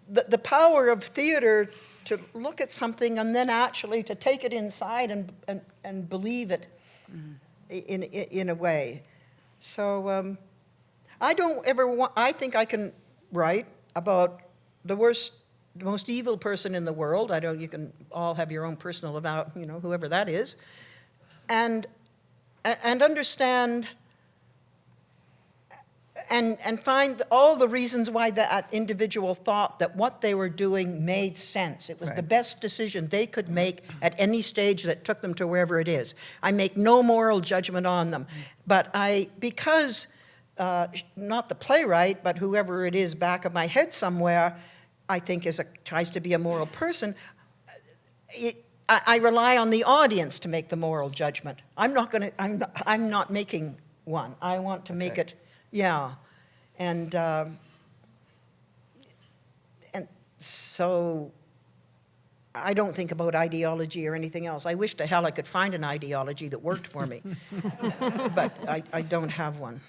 the power of theater to look at something and then actually to take it inside and believe it in a way. So I don't ever want, I think I can write about the most evil person in the world. You can all have your own personal about, whoever that is, and understand and find all the reasons why that individual thought that what they were doing made sense. It was the best decision they could make at any stage that took them to wherever it is. I make no moral judgment on them, but because not the playwright, but whoever it is back of my head somewhere, I think tries to be a moral person, I rely on the audience to make the moral judgment. I'm not making one. I want to make it, yeah. And so I don't think about ideology or anything else. I wish to hell I could find an ideology that worked for me, but I don't have one.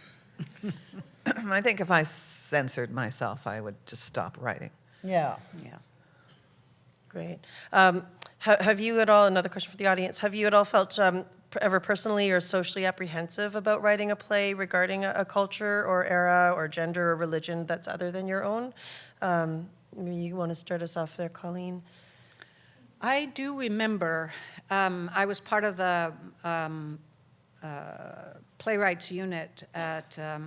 I think if I censored myself, I would just stop writing. Yeah. Great. Have you at all, another question for the audience, have you at all felt ever personally or socially apprehensive about writing a play regarding a culture or era or gender or religion that's other than your own? Maybe you want to start us off there, Colleen? I do remember I was part of the playwrights unit at a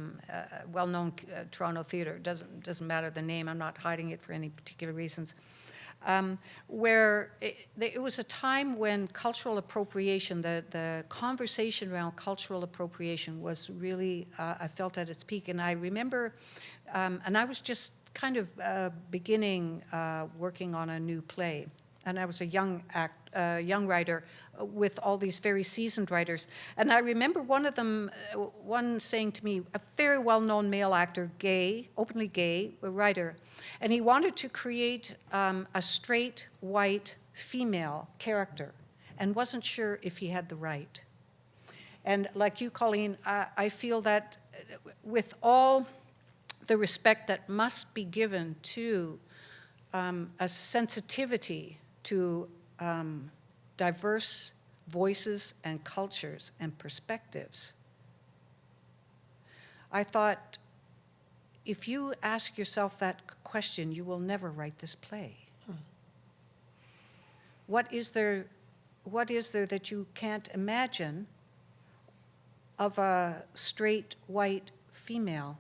well-known Toronto theater. Doesn't matter the name. I'm not hiding it for any particular reasons. Where it was a time when cultural appropriation, the conversation around cultural appropriation was really, I felt at its peak. And I remember, and I was just kind of beginning working on a new play. And I was a young writer with all these very seasoned writers. And I remember one saying to me, a very well-known male actor, openly gay, a writer, and he wanted to create a straight, white, female character and wasn't sure if he had the right. And like you, Colleen, I feel that with all the respect that must be given to a sensitivity to diverse voices and cultures and perspectives, I thought if you ask yourself that question, you will never write this play. What is there that you can't imagine of a straight, white female?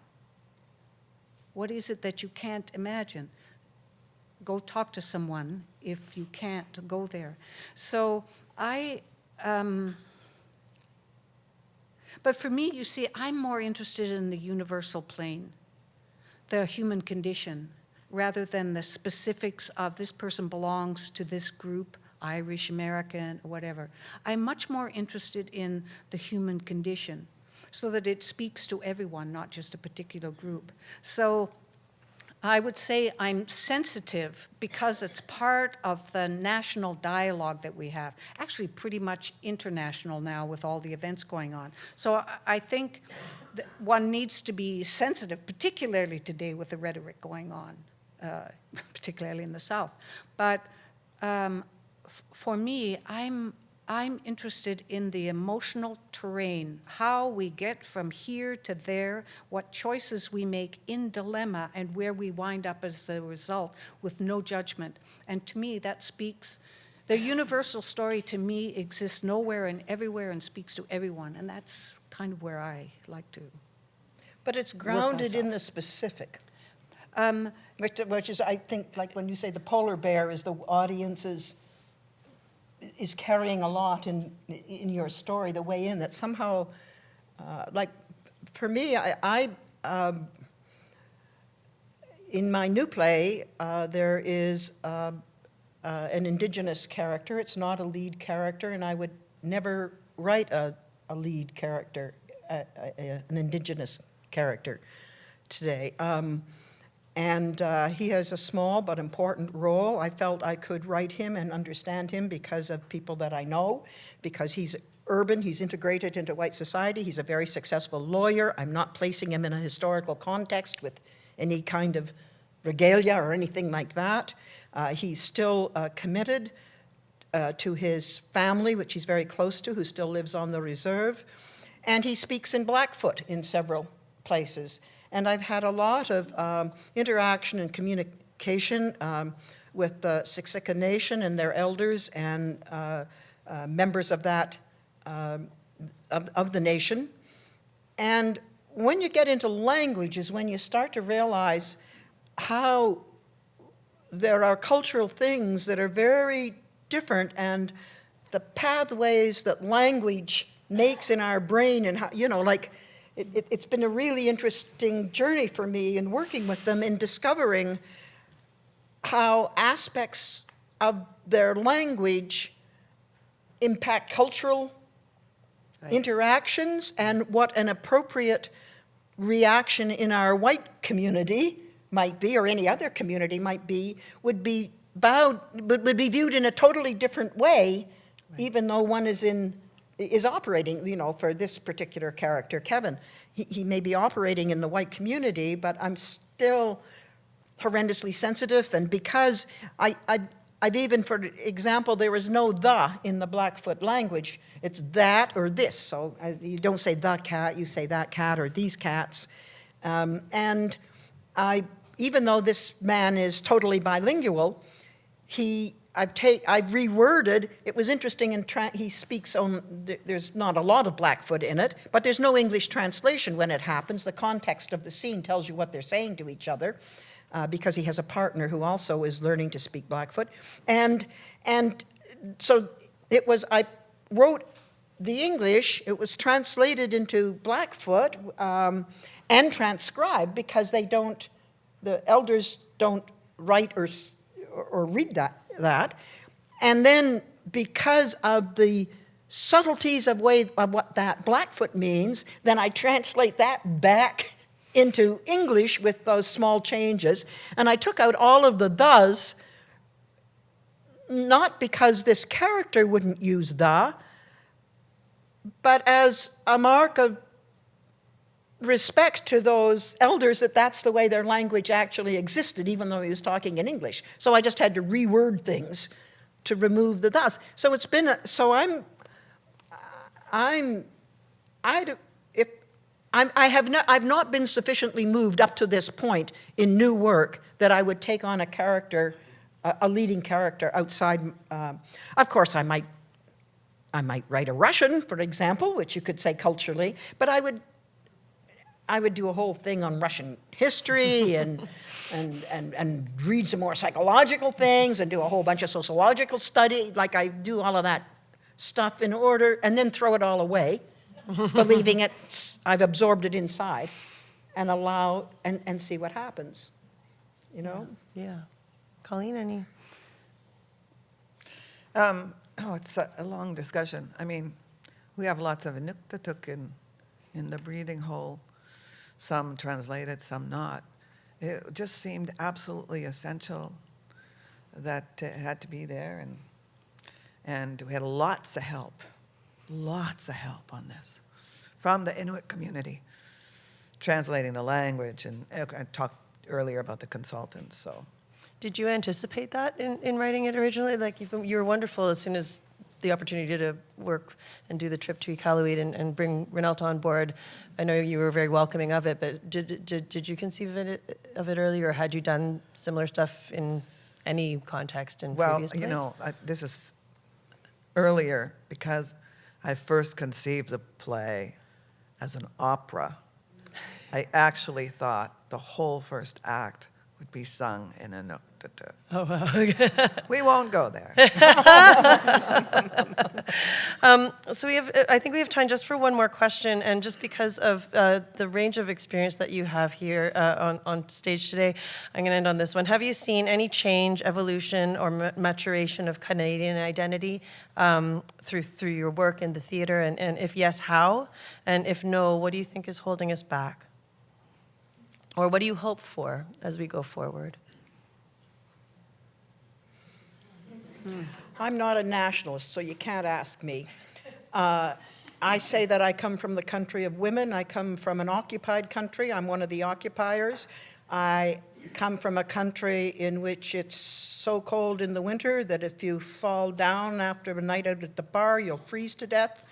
What is it that you can't imagine? Go talk to someone if you can't go there. So but for me, you see, I'm more interested in the universal plane, the human condition, rather than the specifics of this person belongs to this group, Irish, American, whatever. I'm much more interested in the human condition so that it speaks to everyone, not just a particular group. So I would say I'm sensitive because it's part of the national dialogue that we have, actually pretty much international now with all the events going on. So I think that one needs to be sensitive, particularly today with the rhetoric going on, particularly in the South. But for me, I'm interested in the emotional terrain, how we get from here to there, what choices we make in dilemma, and where we wind up as a result with no judgment. And to me, that speaks, the universal story to me exists nowhere and everywhere and speaks to everyone. And that's kind of where I like to. But it's grounded in the specific, which is, I think, like when you say the polar bear is the audience's is carrying a lot in your story, the way in, that somehow, like, for me, in my new play, there is an indigenous character. It's not a lead character, and I would never write a lead character, an indigenous character today. And he has a small but important role. I felt I could write him and understand him because of people that I know, because he's urban, he's integrated into white society, he's a very successful lawyer. I'm not placing him in a historical context with any kind of regalia or anything like that. He's still committed to his family, which he's very close to, who still lives on the reserve. And he speaks in Blackfoot in several places. And I've had a lot of interaction and communication with the Siksika Nation and their elders and members of that, of the nation. And when you get into language is when you start to realize how there are cultural things that are very different, and the pathways that language makes in our brain, and how, you know, like, it's been a really interesting journey for me in working with them in discovering how aspects of their language impact cultural interactions, and what an appropriate reaction in our white community might be, or any other community might be, would be viewed in a totally different way, even though one is operating, you know, for this particular character, Kevin. He may be operating in the white community, but I'm still horrendously sensitive, and because I've even, for example, there is no the in the Blackfoot language. It's that or this, so you don't say the cat, you say that cat or these cats. And even though this man is totally bilingual, I've reworded. It was interesting. He speaks on. There's not a lot of Blackfoot in it, but there's no English translation when it happens. The context of the scene tells you what they're saying to each other, because he has a partner who also is learning to speak Blackfoot, and so it was. I wrote the English. It was translated into Blackfoot and transcribed, because the elders don't write or read that. And then, because of the subtleties of what that Blackfoot means, then I translate that back into English with those small changes. And I took out all of the thes, not because this character wouldn't use the, but as a mark of respect to those elders, that's the way their language actually existed, even though he was talking in English. So I just had to reword things to remove the thus. So it's been, I've not been sufficiently moved up to this point in new work that I would take on a character, a leading character outside. Of course, I might write a Russian, for example, which you could say culturally, but I would do a whole thing on Russian history and read some more psychological things and do a whole bunch of sociological study, like I do all of that stuff in order, and then throw it all away, believing I've absorbed it inside, and allow and see what happens, you know? Yeah. Colleen, any? It's a long discussion. I mean, we have lots of Inuktitut in the breathing hole, some translated, some not. It just seemed absolutely essential that it had to be there, and we had lots of help on this from the Inuit community, translating the language, and I talked earlier about the consultants, so. Did you anticipate that in writing it originally? Like, you were wonderful as soon as the opportunity to work and do the trip to Iqaluit and bring Renalta on board. I know you were very welcoming of it, but did you conceive of it earlier, or had you done similar stuff in any context in previous plays? Well, you know, this is earlier because I first conceived the play as an opera. I actually thought the whole first act would be sung in Inuktitut. Oh, wow. We won't go there. So I think we have time just for one more question, and just because of the range of experience that you have here on stage today, I'm going to end on this one. Have you seen any change, evolution, or maturation of Canadian identity through your work in the theater? And if yes, how? And if no, what do you think is holding us back? Or what do you hope for as we go forward? I'm not a nationalist, so you can't ask me. I say that I come from the country of women. I come from an occupied country. I'm one of the occupiers. I come from a country in which it's so cold in the winter that if you fall down after a night out at the bar, you'll freeze to death.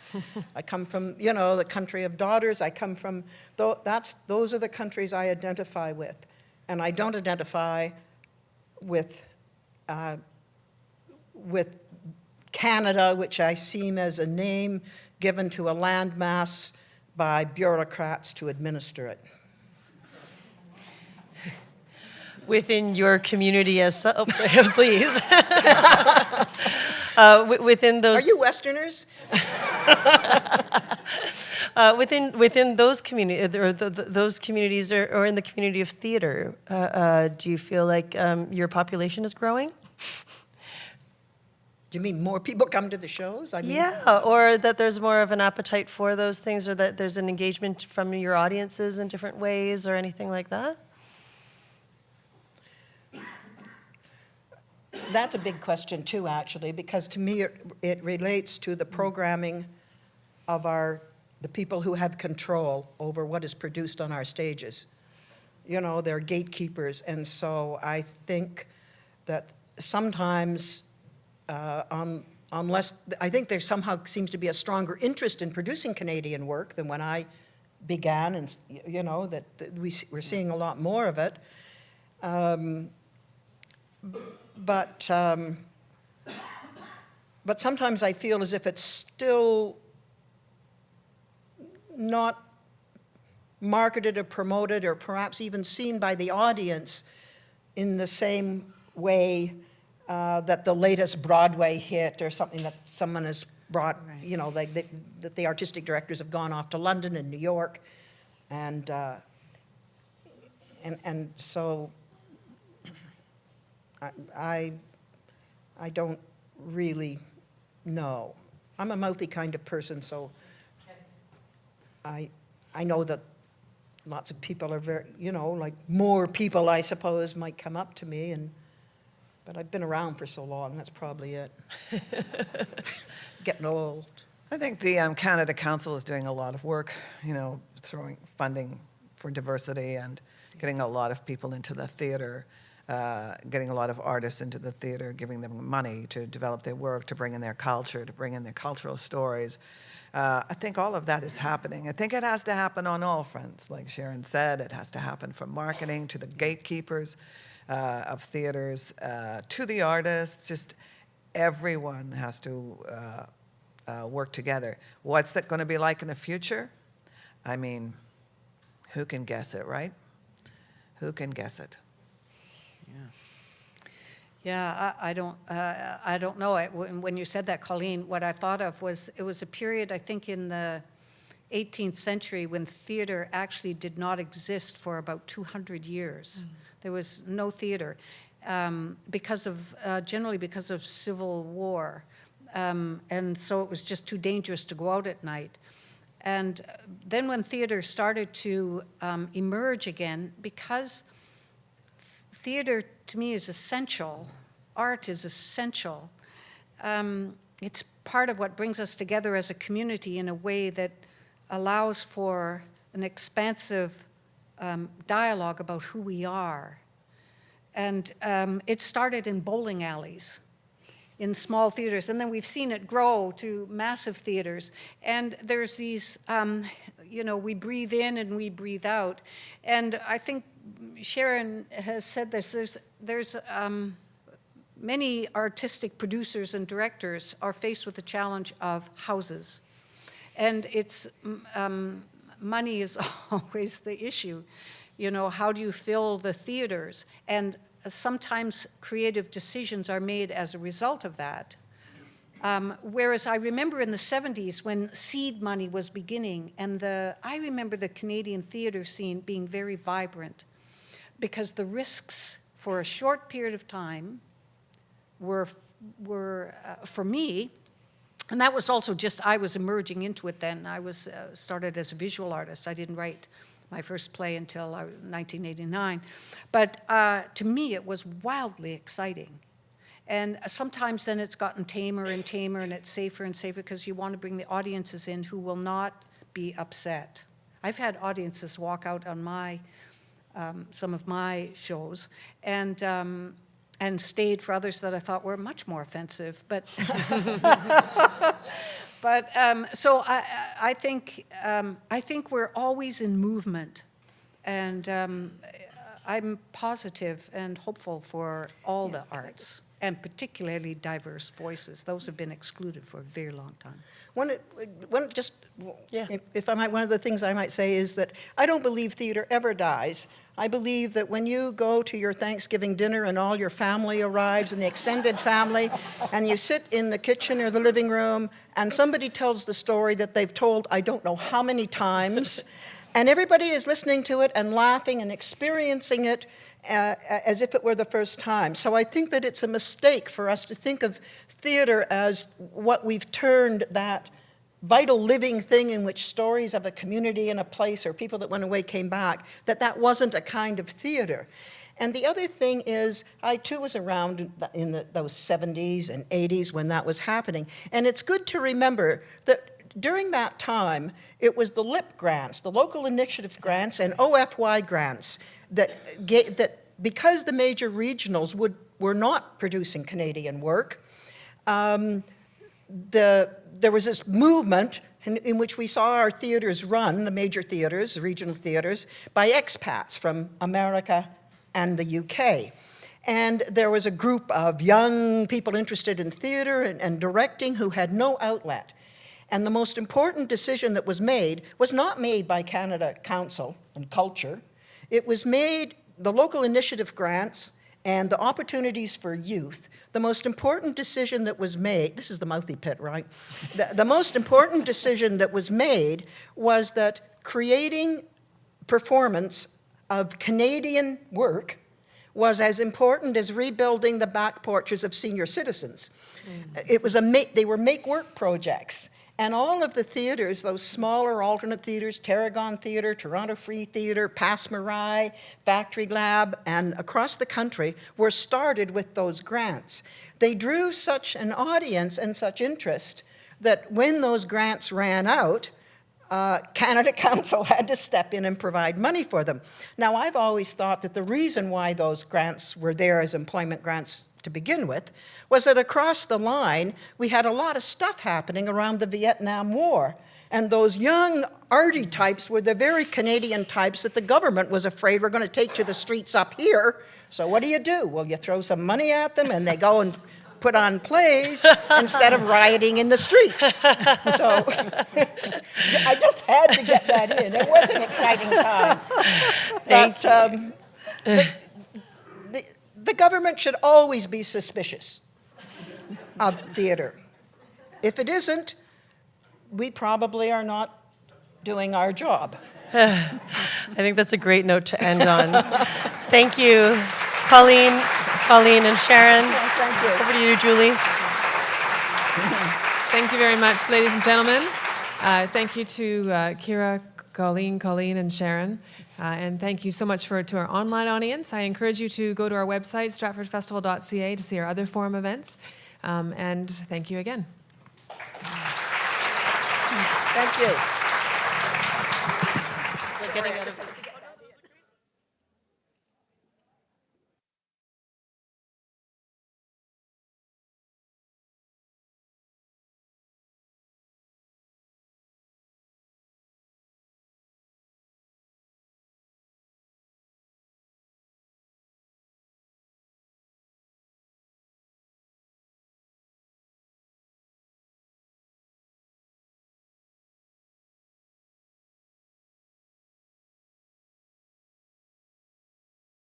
I come from, you know, the country of daughters. I come from, those are the countries I identify with. And I don't identify with Canada, which I seem as a name given to a landmass by bureaucrats to administer it. Within your community as, please. Within those. Are you Westerners? Within those communities, or those communities, or in the community of theater, do you feel like your population is growing? Do you mean more people come to the shows? I mean, Yeah, or that there's more of an appetite for those things, or that there's an engagement from your audiences in different ways, or anything like that? That's a big question too, actually, because to me it relates to the programming of the people who have control over what is produced on our stages. You know, they're gatekeepers, and so I think that sometimes unless, I think there somehow seems to be a stronger interest in producing Canadian work than when I began, and you know, that we're seeing a lot more of it. But sometimes I feel as if it's still not marketed or promoted or perhaps even seen by the audience in the same way that the latest Broadway hit or something that someone has brought, right. You know, like that the artistic directors have gone off to London and New York, and so I don't really know. I'm a mouthy kind of person, so I know that lots of people are very, you know, like more people, I suppose, might come up to me, but I've been around for so long, that's probably it. Getting old. I think the Canada Council is doing a lot of work, you know, throwing funding for diversity and getting a lot of people into the theater. getting a lot of artists into the theater, giving them money to develop their work, to bring in their culture, to bring in their cultural stories. I think all of that is happening. I think it has to happen on all fronts. Like Sharon said, it has to happen from marketing to the gatekeepers of theaters, to the artists. Just everyone has to work together. What's it going to be like in the future? I mean, who can guess it, right? Who can guess it? Yeah, I don't know. When you said that, Colleen, what I thought of was it was a period, I think, in the 18th century when theater actually did not exist for about 200 years. There was no theater generally because of civil war. And so it was just too dangerous to go out at night. And then when theater started to emerge again, because theater to me is essential, art is essential, it's part of what brings us together as a community in a way that allows for an expansive dialogue about who we are. And it started in bowling alleys, in small theaters, and then we've seen it grow to massive theaters. And there's these, we breathe in and we breathe out. And I think Sharon has said this, there's many artistic producers and directors are faced with the challenge of houses. And it's, money is always the issue. How do you fill the theaters? And sometimes creative decisions are made as a result of that. Whereas I remember in the 70s when seed money was beginning, and I remember the Canadian theater scene being very vibrant because the risks for a short period of time were for me, and that was also just, I was emerging into it then. I was started as a visual artist. I didn't write my first play until 1989. But to me, it was wildly exciting. And sometimes then it's gotten tamer and tamer, and it's safer and safer because you want to bring the audiences in who will not be upset. I've had audiences walk out on some of my shows and stayed for others that I thought were much more offensive. But so I think we're always in movement, and I'm positive and hopeful for all the arts, and particularly diverse voices. Those have been excluded for a very long time. If I might, one of the things I might say is that I don't believe theater ever dies. I believe that when you go to your Thanksgiving dinner and all your family arrives and the extended family, and you sit in the kitchen or the living room, and somebody tells the story that they've told I don't know how many times, and everybody is listening to it and laughing and experiencing it as if it were the first time. So I think that it's a mistake for us to think of theater as what we've turned that vital living thing in which stories of a community and a place or people that went away came back, that wasn't a kind of theater. And the other thing is, I too was around in those 70s and 80s when that was happening. And it's good to remember that during that time, it was the LIP grants, the local initiative grants, and OFY grants that because the major regionals were not producing Canadian work, there was this movement in which we saw our theaters run, the major theaters, the regional theaters, by expats from America and the UK. And there was a group of young people interested in theater and directing who had no outlet. And the most important decision that was not made by Canada Council and Culture. It was made, the local initiative grants and the opportunities for youth. The most important decision that was made, this is the mouthy pit, right? The most important decision that was made was that creating performance of Canadian work was as important as rebuilding the back porches of senior citizens. It was they were make-work projects. And all of the theaters, those smaller alternate theaters, Tarragon Theatre, Toronto Free Theatre, Passe-Muraille, Factory Lab, and across the country were started with those grants. They drew such an audience and such interest that when those grants ran out, Canada Council had to step in and provide money for them. Now, I've always thought that the reason why those grants were there as employment grants to begin with was that across the line, we had a lot of stuff happening around the Vietnam War. And those young, arty types were the very Canadian types that the government was afraid were going to take to the streets up here. So what do? Well, you throw some money at them, and they go and put on plays instead of rioting in the streets. So I just had to get that in. It was an exciting time. But the government should always be suspicious of theater. If it isn't, we probably are not doing our job. I think that's a great note to end on. Thank you, Colleen, and Sharon. Yeah, thank you. Over to you, Julie. Thank you very much, ladies and gentlemen. Thank you to Kira, Colleen, and Sharon. And thank you so much to our online audience. I encourage you to go to our website, stratfordfestival.ca, to see our other forum events. And thank you again. Thank you. We're getting out of